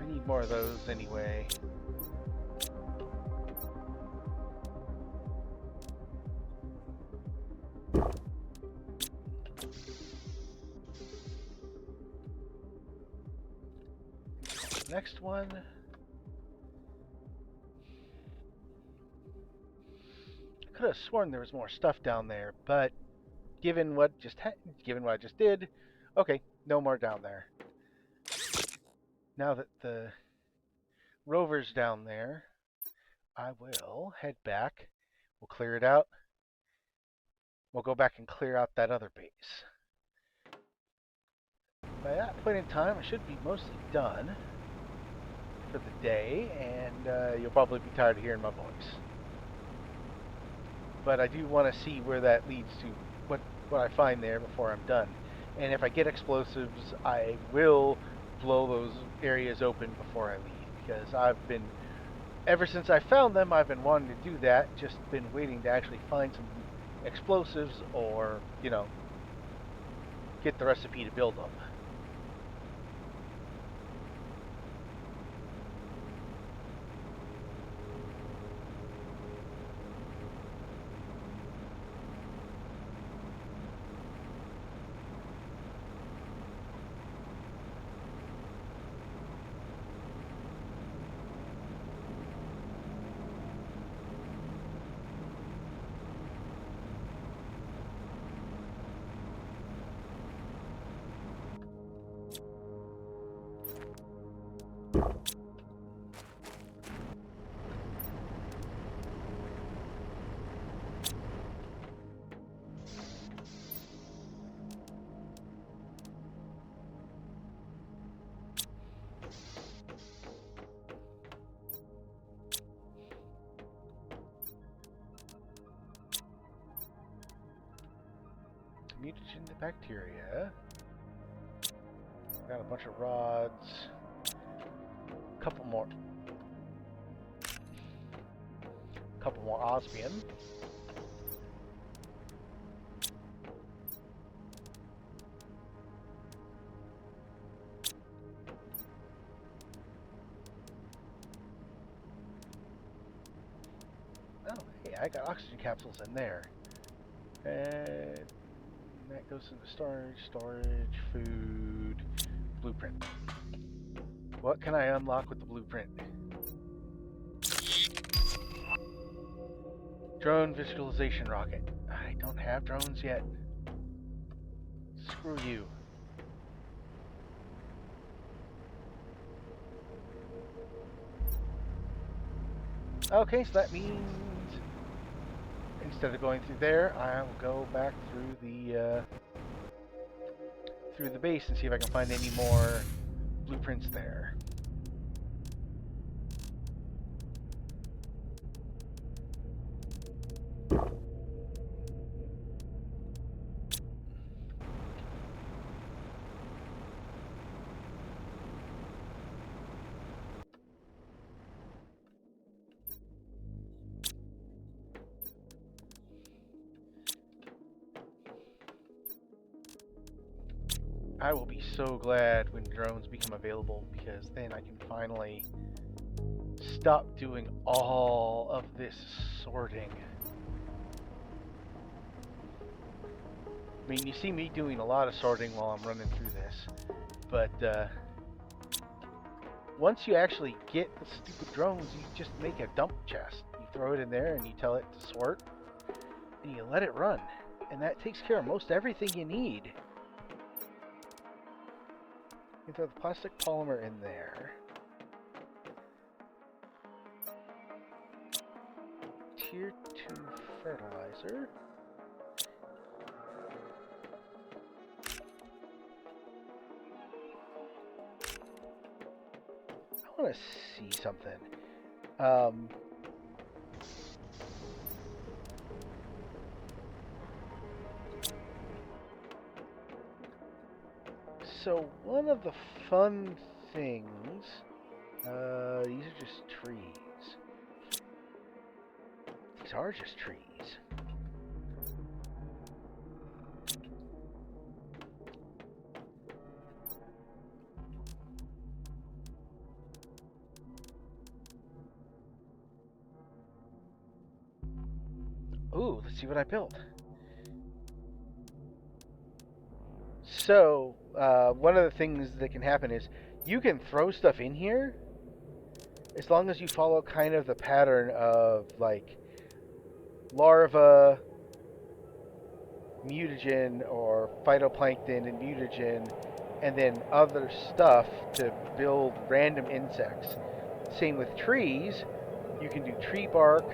I need more of those anyway. Next one. I could have sworn there was more stuff down there, but given what I just did, okay, no more down there. Now that the rover's down there, I will head back. We'll clear it out. We'll go back and clear out that other base. By that point in time, I should be mostly done for the day, and you'll probably be tired of hearing my voice. But I do want to see where that leads to, what I find there before I'm done. And if I get explosives, I will blow those areas open before I leave, because ever since I found them, I've been wanting to do that, just been waiting to actually find some explosives or, get the recipe to build them. Mutagen to bacteria. Got a bunch of rods. Couple more osmium. Oh, hey, I got oxygen capsules in there. And that goes into storage, food, blueprint. What can I unlock with the blueprint? Drone visualization rocket. I don't have drones yet. Screw you. Okay, so that means instead of going through there, I'll go back through the base and see if I can find any more blueprints there. I will be so glad when drones become available, because then I can finally stop doing all of this sorting. I mean, you see me doing a lot of sorting while I'm running through this, but once you actually get the stupid drones, you just make a dump chest. You throw it in there and you tell it to sort, and you let it run. And that takes care of most everything you need. You throw the plastic polymer in there. Tier 2 fertilizer. I want to see something. So one of the fun things, these are just trees. These are just trees. Ooh, let's see what I built. So, one of the things that can happen is you can throw stuff in here as long as you follow kind of the pattern of like larva, mutagen, or phytoplankton and mutagen, and then other stuff to build random insects. Same with trees. You can do tree bark,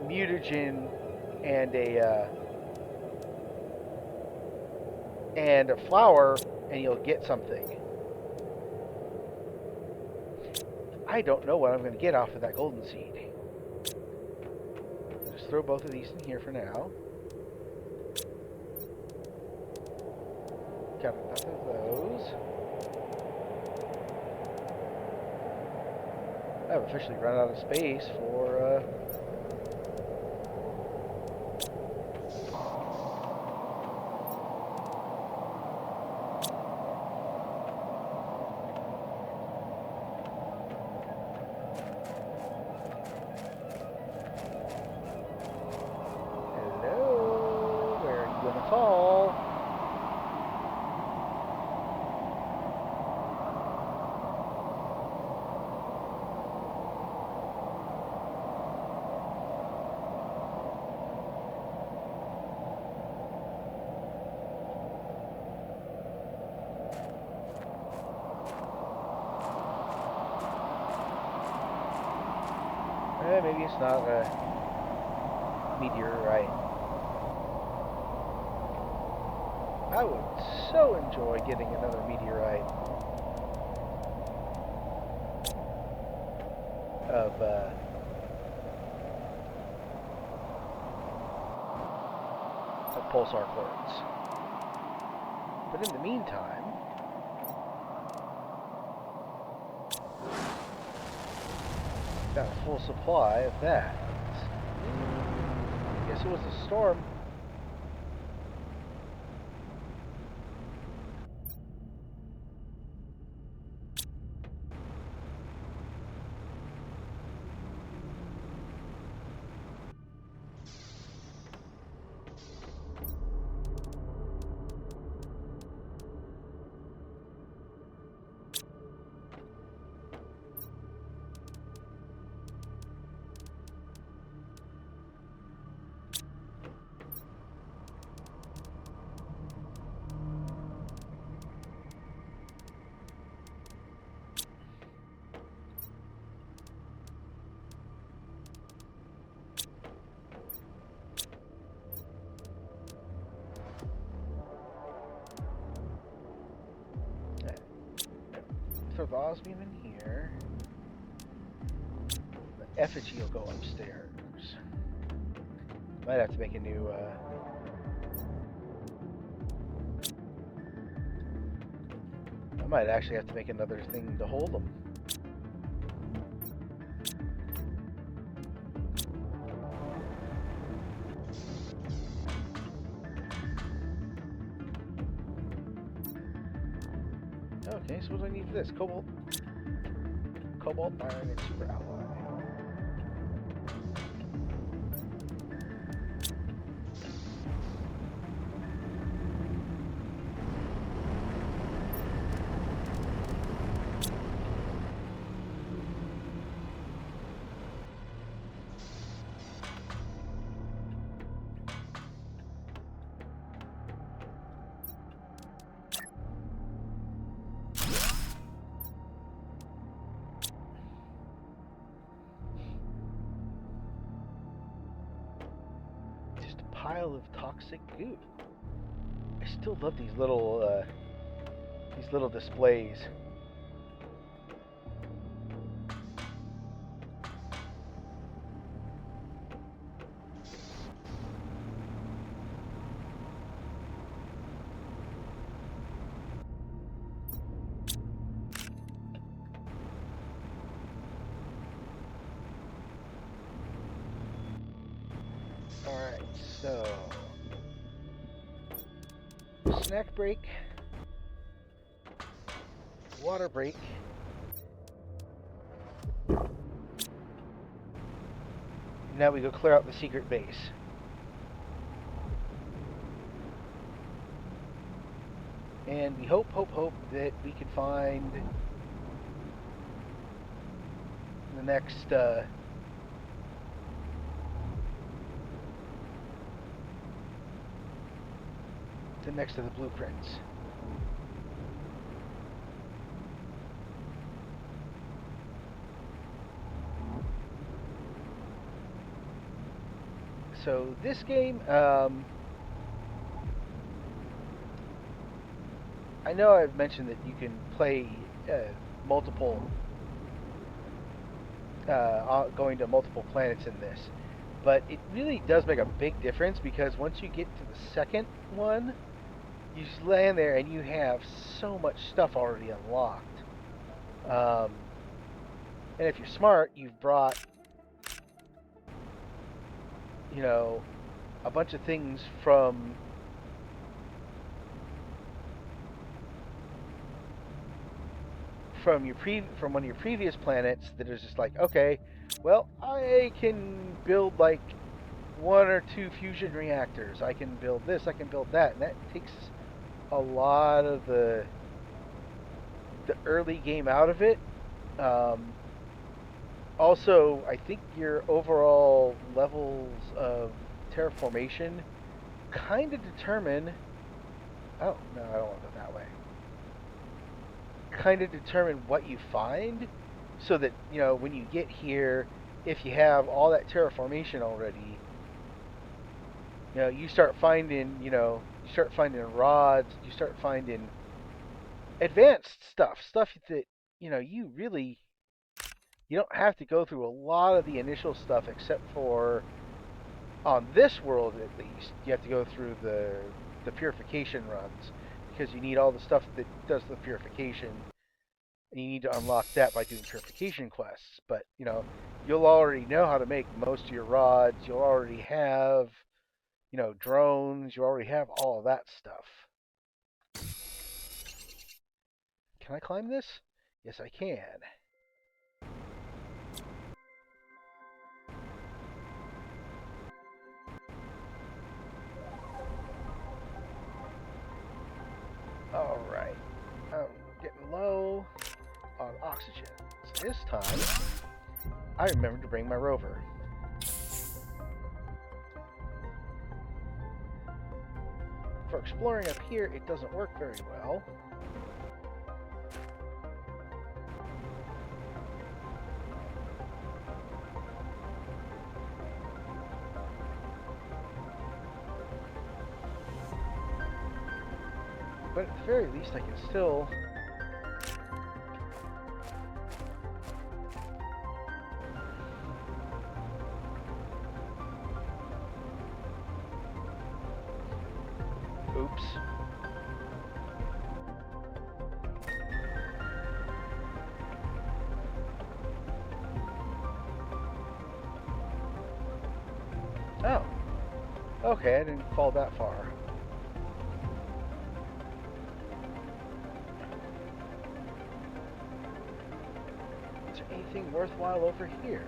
mutagen, and a flower, and you'll get something. I don't know what I'm going to get off of that golden seed. Just throw both of these in here for now. Got enough of those. I've officially run out of space for hello, where are you gonna fall? maybe it's not a meteorite. I would so enjoy getting another meteorite of pulsar quartz. But in the meantime, got a full supply of that. I guess it was a storm. Throw the osmium in here. The effigy will go upstairs. Might have to make a new. I might actually have to make another thing to hold them. Okay, so what do I need for this? Cobalt, iron, and super alloy. Pile of toxic goo. I still love these little displays. Alright, so snack break, water break, now we go clear out the secret base. And we hope that we can find the next next to the blueprints. So this game, I know I've mentioned that you can play multiple, going to multiple planets in this, but it really does make a big difference because once you get to the second one, you just land there and you have so much stuff already unlocked. And if you're smart, you've brought, you know, a bunch of things from from one of your previous planets that is just like, okay, well, I can build like 1 or 2 fusion reactors. I can build this, I can build that, and that takes a lot of the early game out of it. Also, I think your overall levels of terraformation kind of determine. Oh no, I don't want to go that way. Kind of determine what you find, so that when you get here, if you have all that terraformation already, you start finding, you start finding rods, you start finding advanced stuff that, you don't have to go through a lot of the initial stuff except for on this world at least, you have to go through the purification runs because you need all the stuff that does the purification, and you need to unlock that by doing purification quests. But you'll already know how to make most of your rods. You'll already have drones. You already have all of that stuff. Can I climb this? Yes, I can. All right. I'm getting low on oxygen. So this time, I remembered to bring my rover. For exploring up here, it doesn't work very well. But at the very least, I can still... Oops. Oh. Okay, I didn't fall that far. Is there anything worthwhile over here?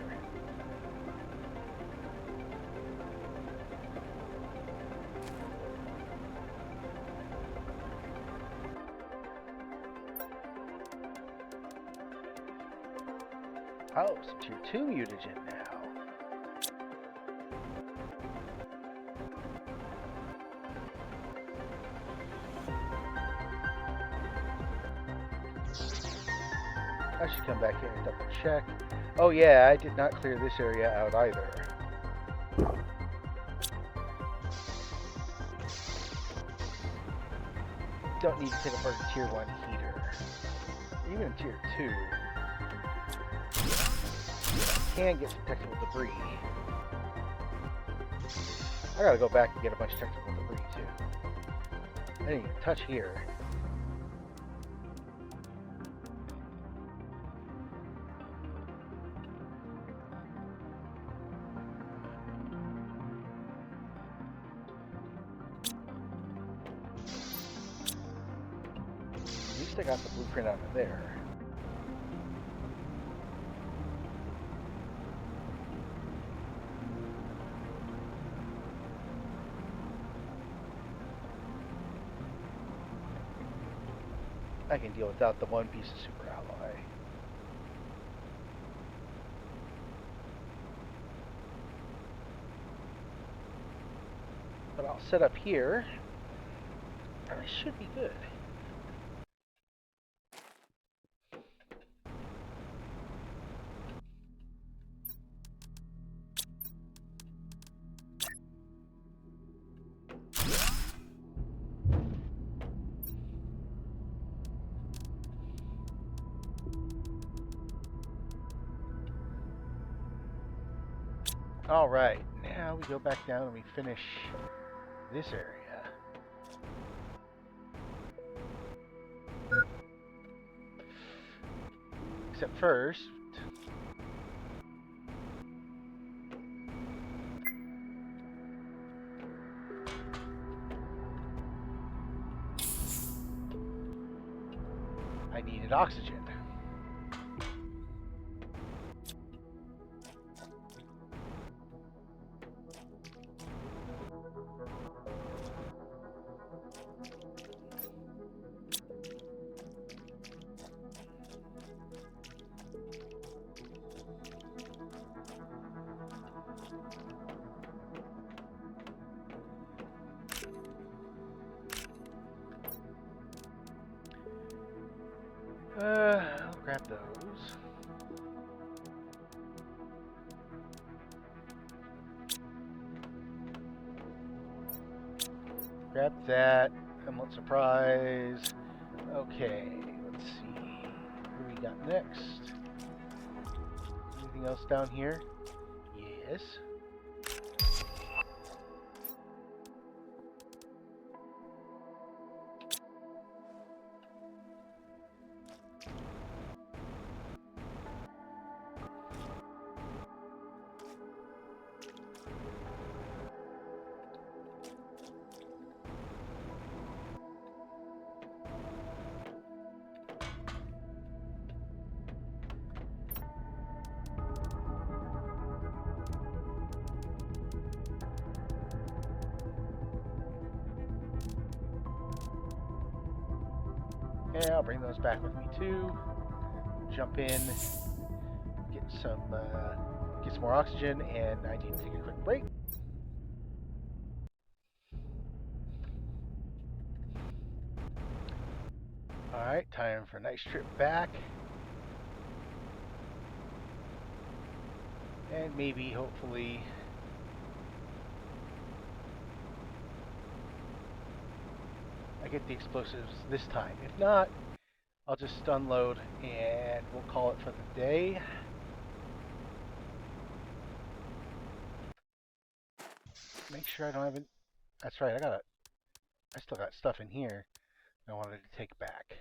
Oh, some tier 2 mutagen now. I should come back here and double check. Oh yeah, I did not clear this area out either. Don't need to take apart a tier 1 heater. Even in tier 2. Can get some technical debris. I gotta go back and get a bunch of technical debris too. I didn't even touch here. At least I got the blueprint out of there. I can deal without the one piece of super alloy. But I'll set up here, and I should be good. Alright, now we go back down and we finish this area. Except first, I needed oxygen. I'll grab those. Grab that. Emerald surprise. Okay, let's see. What do we got next? Anything else down here? Yes. Yeah, I'll bring those back with me too. Jump in, get some more oxygen, and I need to take a quick break. All right, time for a nice trip back, and maybe, hopefully, I get the explosives this time. If not, I'll just unload and we'll call it for the day. Make sure I don't have it. That's right. I still got stuff in here I wanted to take back.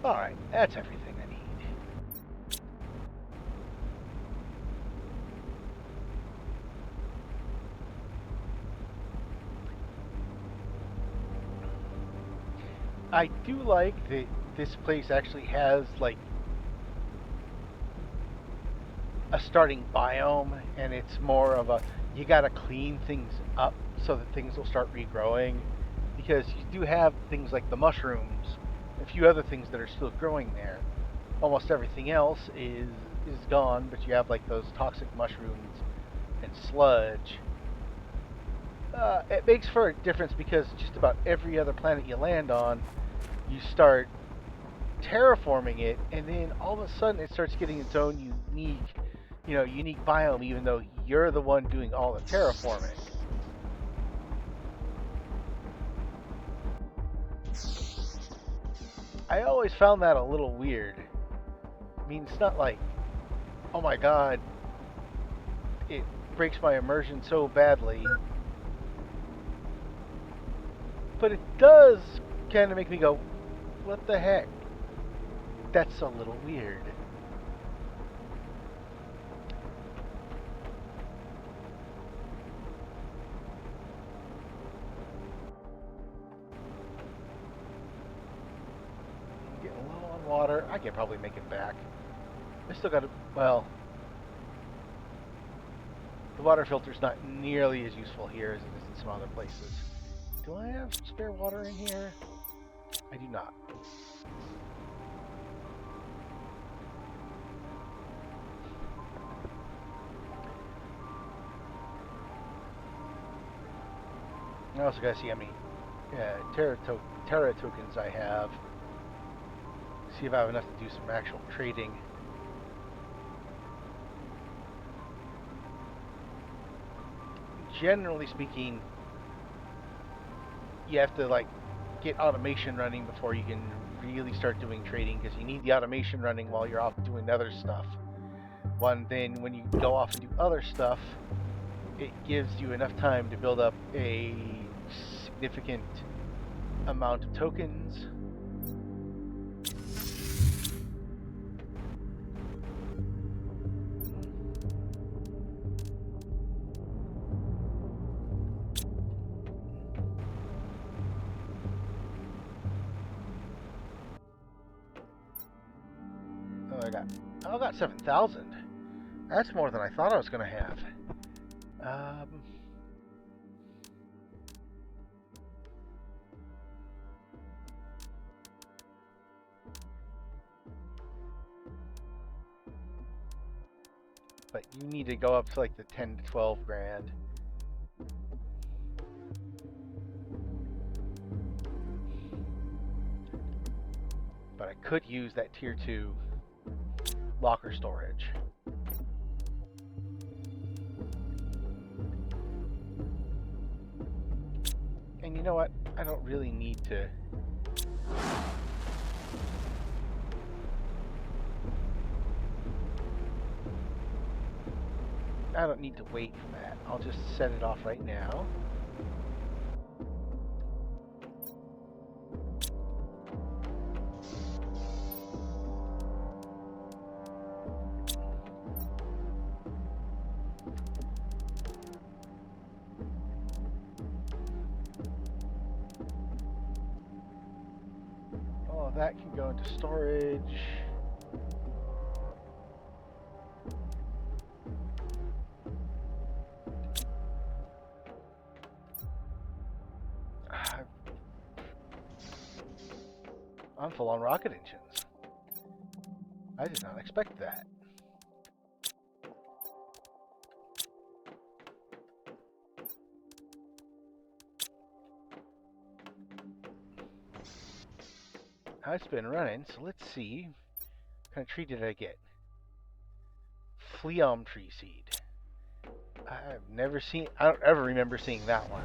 All right, that's everything I need. I do like that this place actually has like a starting biome, and it's more of a you gotta clean things up so that things will start regrowing, because you do have things like the mushrooms, a few other things that are still growing there. Almost everything else is gone, but you have like those toxic mushrooms and sludge. It makes for a difference because just about every other planet you land on, you start terraforming it, and then all of a sudden it starts getting its own unique biome, even though you're the one doing all the terraforming. I always found that a little weird. I mean, it's not like, oh my god, it breaks my immersion so badly, but it does kind of make me go, what the heck? That's a little weird. I'm getting low on water. I can probably make it back. I still got to, well, the water filter's not nearly as useful here as it is in some other places. Do I have spare water in here? I do not. I also gotta see how many Terra tokens I have. See if I have enough to do some actual trading. Generally speaking, you have to like get automation running before you can really start doing trading, because you need the automation running while you're off doing other stuff. Then when you go off and do other stuff, it gives you enough time to build up a significant amount of tokens. I got 7,000. That's more than I thought I was going to have. But you need to go up to like the 10 to 12 grand. But I could use that tier 2 locker storage. And you know what? I don't really need to... I don't need to wait for that. I'll just set it off right now. All of that can go into storage. I'm full on rocket engines. I did not expect that. It's been running, so let's see. What kind of tree did I get? Phleum tree seed. I've never seen... I don't ever remember seeing that one.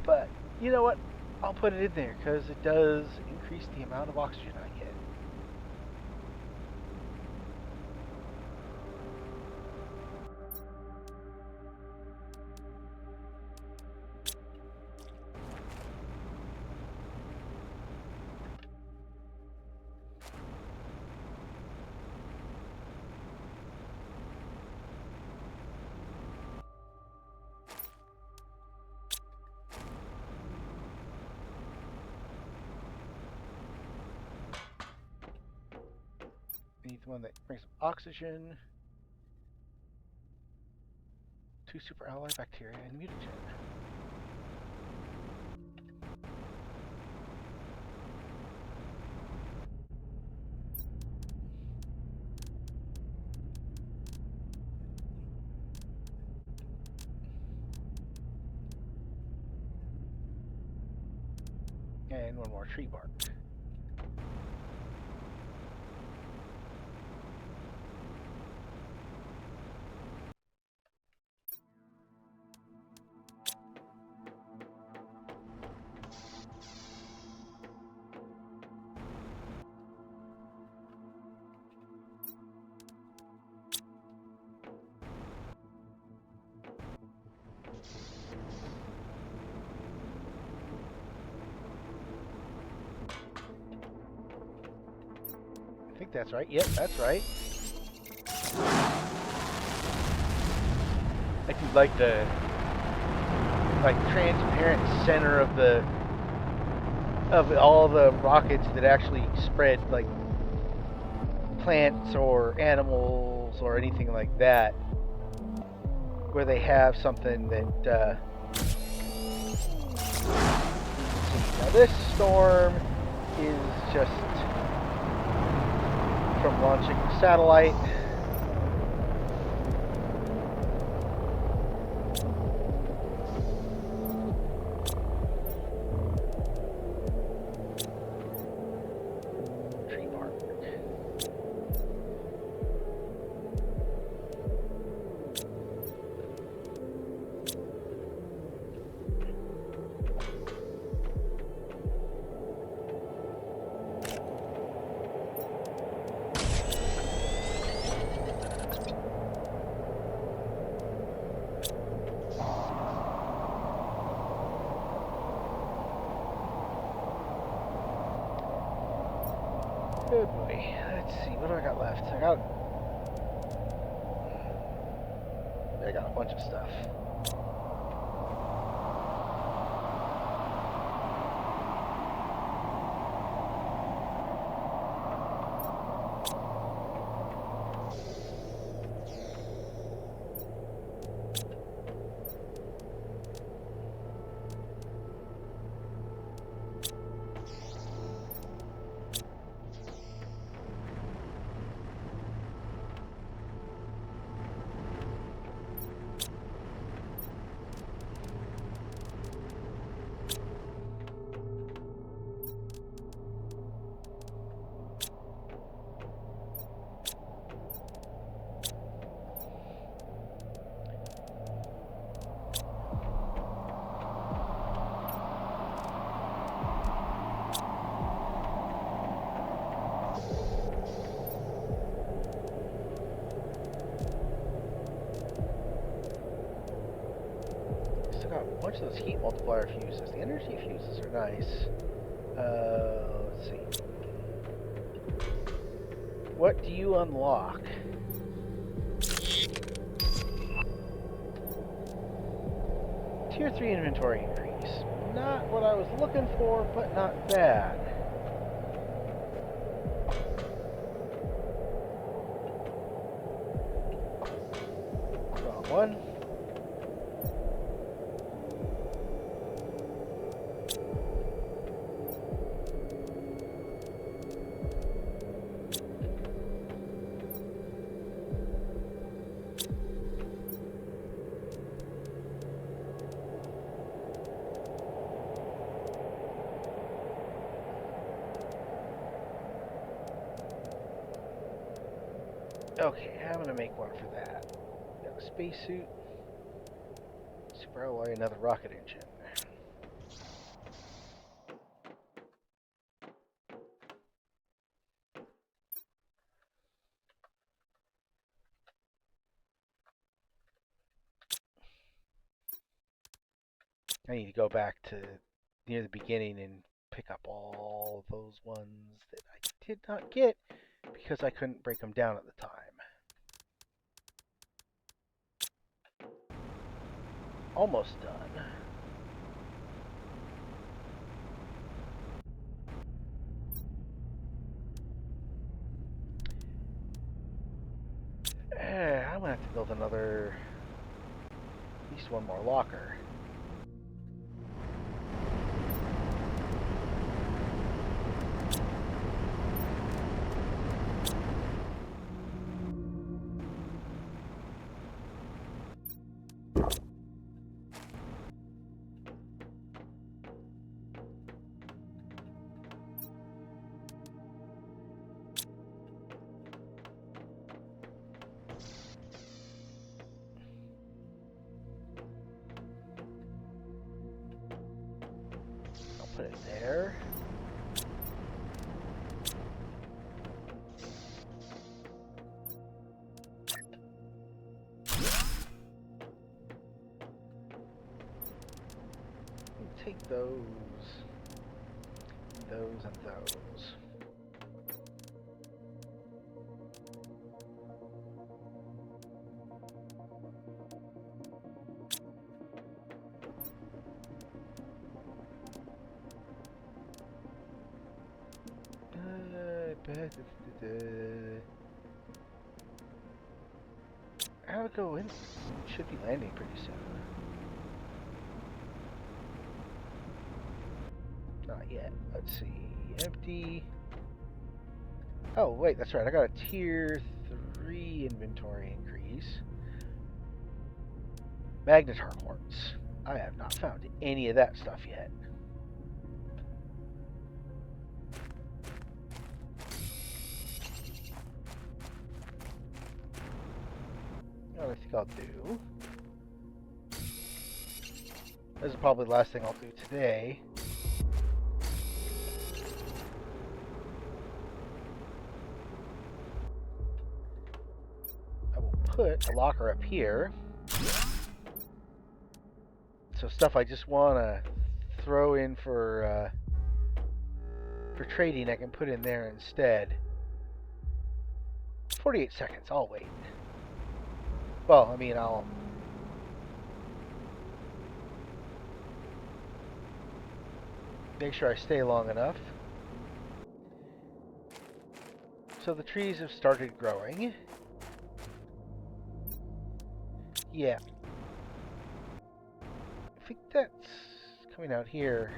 But, you know what? I'll put it in there, because it does increase the amount of oxygen I get. Need the one that brings oxygen, 2 super alloy bacteria, and mutagen. And 1 more tree bark. I think that's right. Yep, that's right. I do like the transparent center of all the rockets that actually spread like plants or animals or anything like that, where they have something that now this storm is just from launching the satellite. Tree bark. Good boy. Let's see, what do I got left? I got a bunch of stuff. those heat multiplier fuses. The energy fuses are nice. Let's see. What do you unlock? Tier 3 inventory increase. Not what I was looking for, but not bad. Wrong one. Okay, I'm gonna make one for that. Got a spacesuit. Super alloy, another rocket engine. I need to go back to near the beginning and pick up all those ones that I did not get because I couldn't break them down at the time. Almost done. I'm gonna have to build another, at least one more locker. Put it there. Take those, and those. I'll go in. Should be landing pretty soon. Not yet. Let's see. Empty. Oh, wait, that's right. I got a tier 3 inventory increase. Magnetar quartz. I have not found any of that stuff yet. What I think I'll do. This is probably the last thing I'll do today. I will put a locker up here. So stuff I just want to throw in for trading, I can put in there instead. 48 seconds. I'll wait. Well, I mean, I'll make sure I stay long enough. So the trees have started growing. Yeah. I think that's coming out here.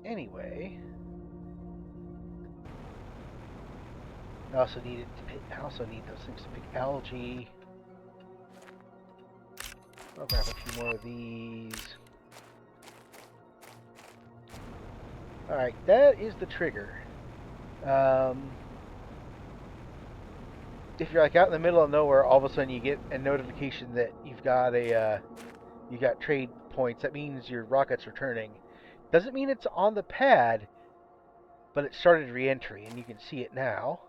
Anyway, I also need those things to pick algae. I'll grab a few more of these. Alright, that is the trigger. If you're like out in the middle of nowhere, all of a sudden you get a notification that you've got you got trade points. That means your rocket's returning. Doesn't mean it's on the pad, but it started re-entry, and you can see it now.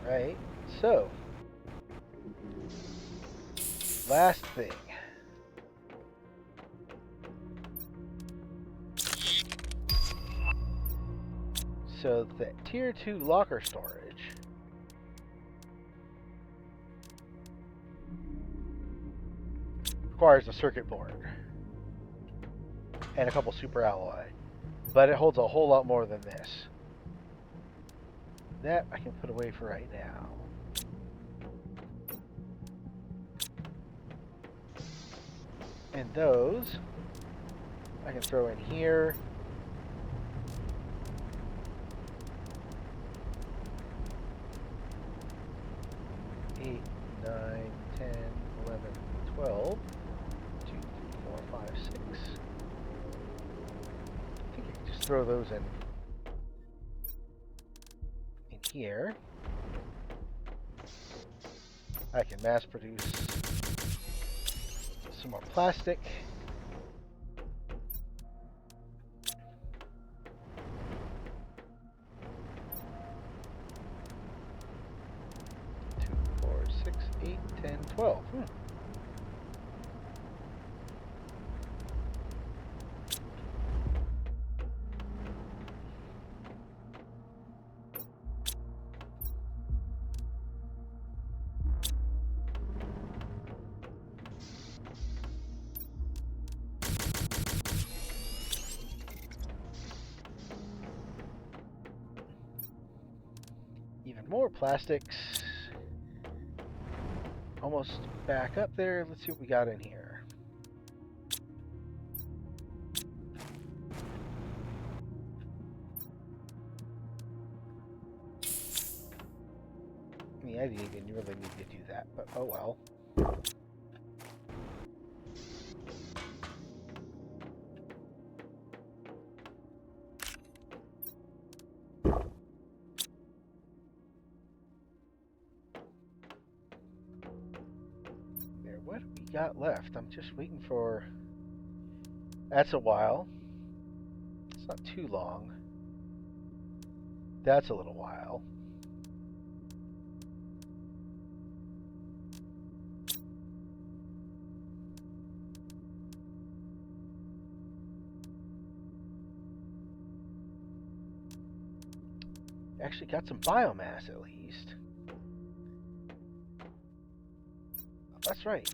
Right. So, last thing. So the tier 2 locker storage requires a circuit board and a couple super alloy, but it holds a whole lot more than this. That I can put away for right now. And those I can throw in here. Eight, 9, 10, 11, 12. 2, 3, 4, 5, 6. I think I can just throw those in here. I can mass produce some more plastic. Two, 4, 6, 8, 10, 12. Even more plastics. Almost back up there. Let's see what we got in here. I mean, I didn't even really need to do that, but oh well. What do we got left? I'm just waiting for... That's a while. It's not too long. That's a little while. Actually got some biomass at least. That's right.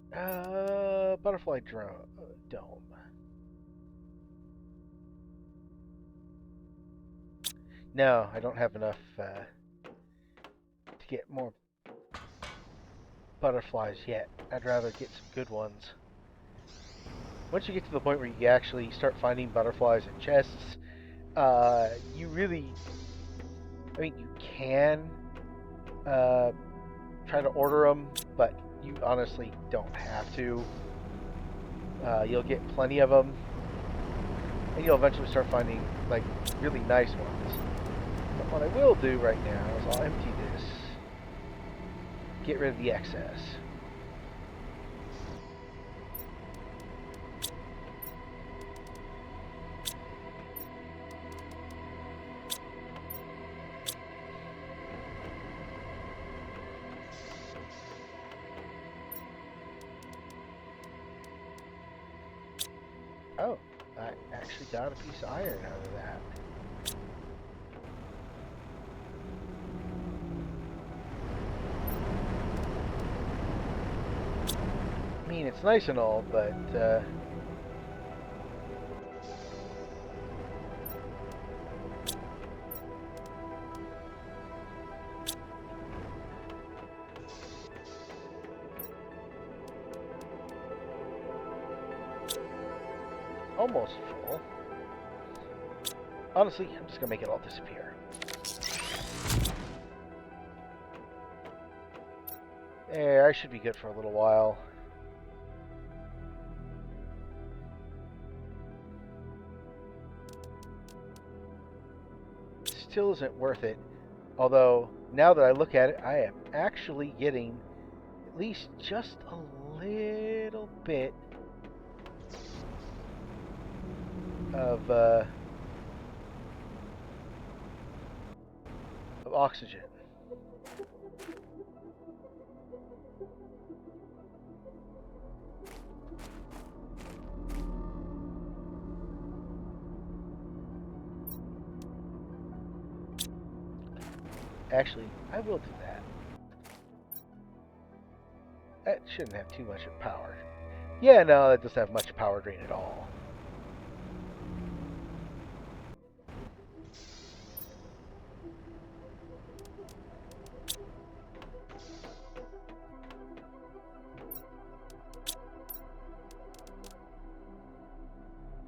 Butterfly dome. No, I don't have enough to get more butterflies yet. I'd rather get some good ones. Once you get to the point where you actually start finding butterflies in chests, you really... I mean, you can try to order them, but you honestly don't have to. You'll get plenty of them, and you'll eventually start finding like really nice ones. But what I will do right now is I'll empty this, get rid of the excess. Oh, I actually got a piece of iron out of that. I mean, it's nice and all, but almost full. Honestly, I'm just gonna make it all disappear. There, I should be good for a little while. Still isn't worth it. Although, now that I look at it, I am actually getting at least just a little bit of oxygen. Actually, I will do that. That shouldn't have too much power. Yeah, no, that doesn't have much power drain at all.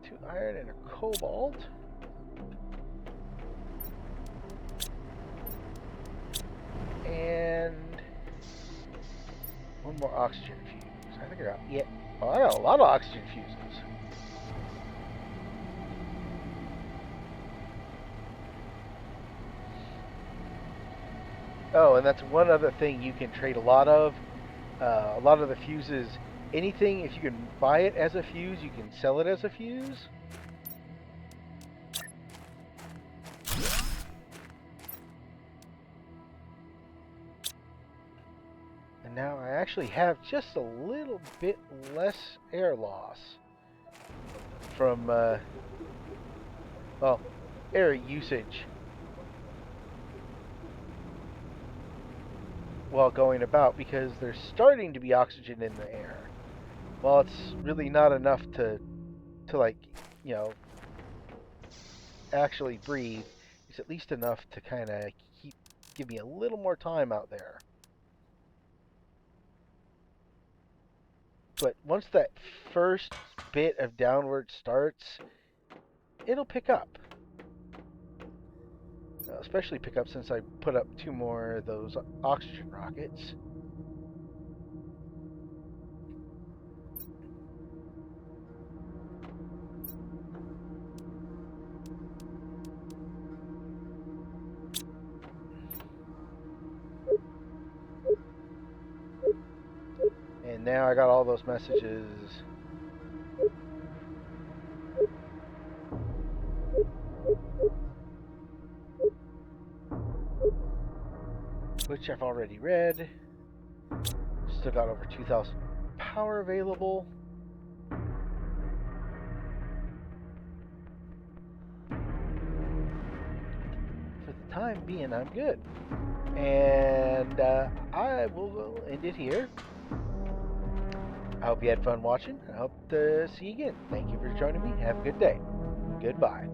Two iron and a cobalt. And one more oxygen fuse. I think I got, yeah, oh, I got a lot of oxygen fuses. Oh, and that's one other thing you can trade a lot of. A lot of the fuses, anything, if you can buy it as a fuse, you can sell it as a fuse. And now I actually have just a little bit less air loss from, well, air usage while going about, because there's starting to be oxygen in the air. Well, it's really not enough to like, you know, actually breathe. It's at least enough to kind of give me a little more time out there. But once that first bit of downward starts, it'll pick up. Especially pick up since I put up 2 more of those oxygen rockets. And now I got all those messages. Which I've already read. Still got over 2,000 power available. For the time being, I'm good. And I will end it here. I hope you had fun watching. I hope to see you again. Thank you for joining me. Have a good day. Goodbye.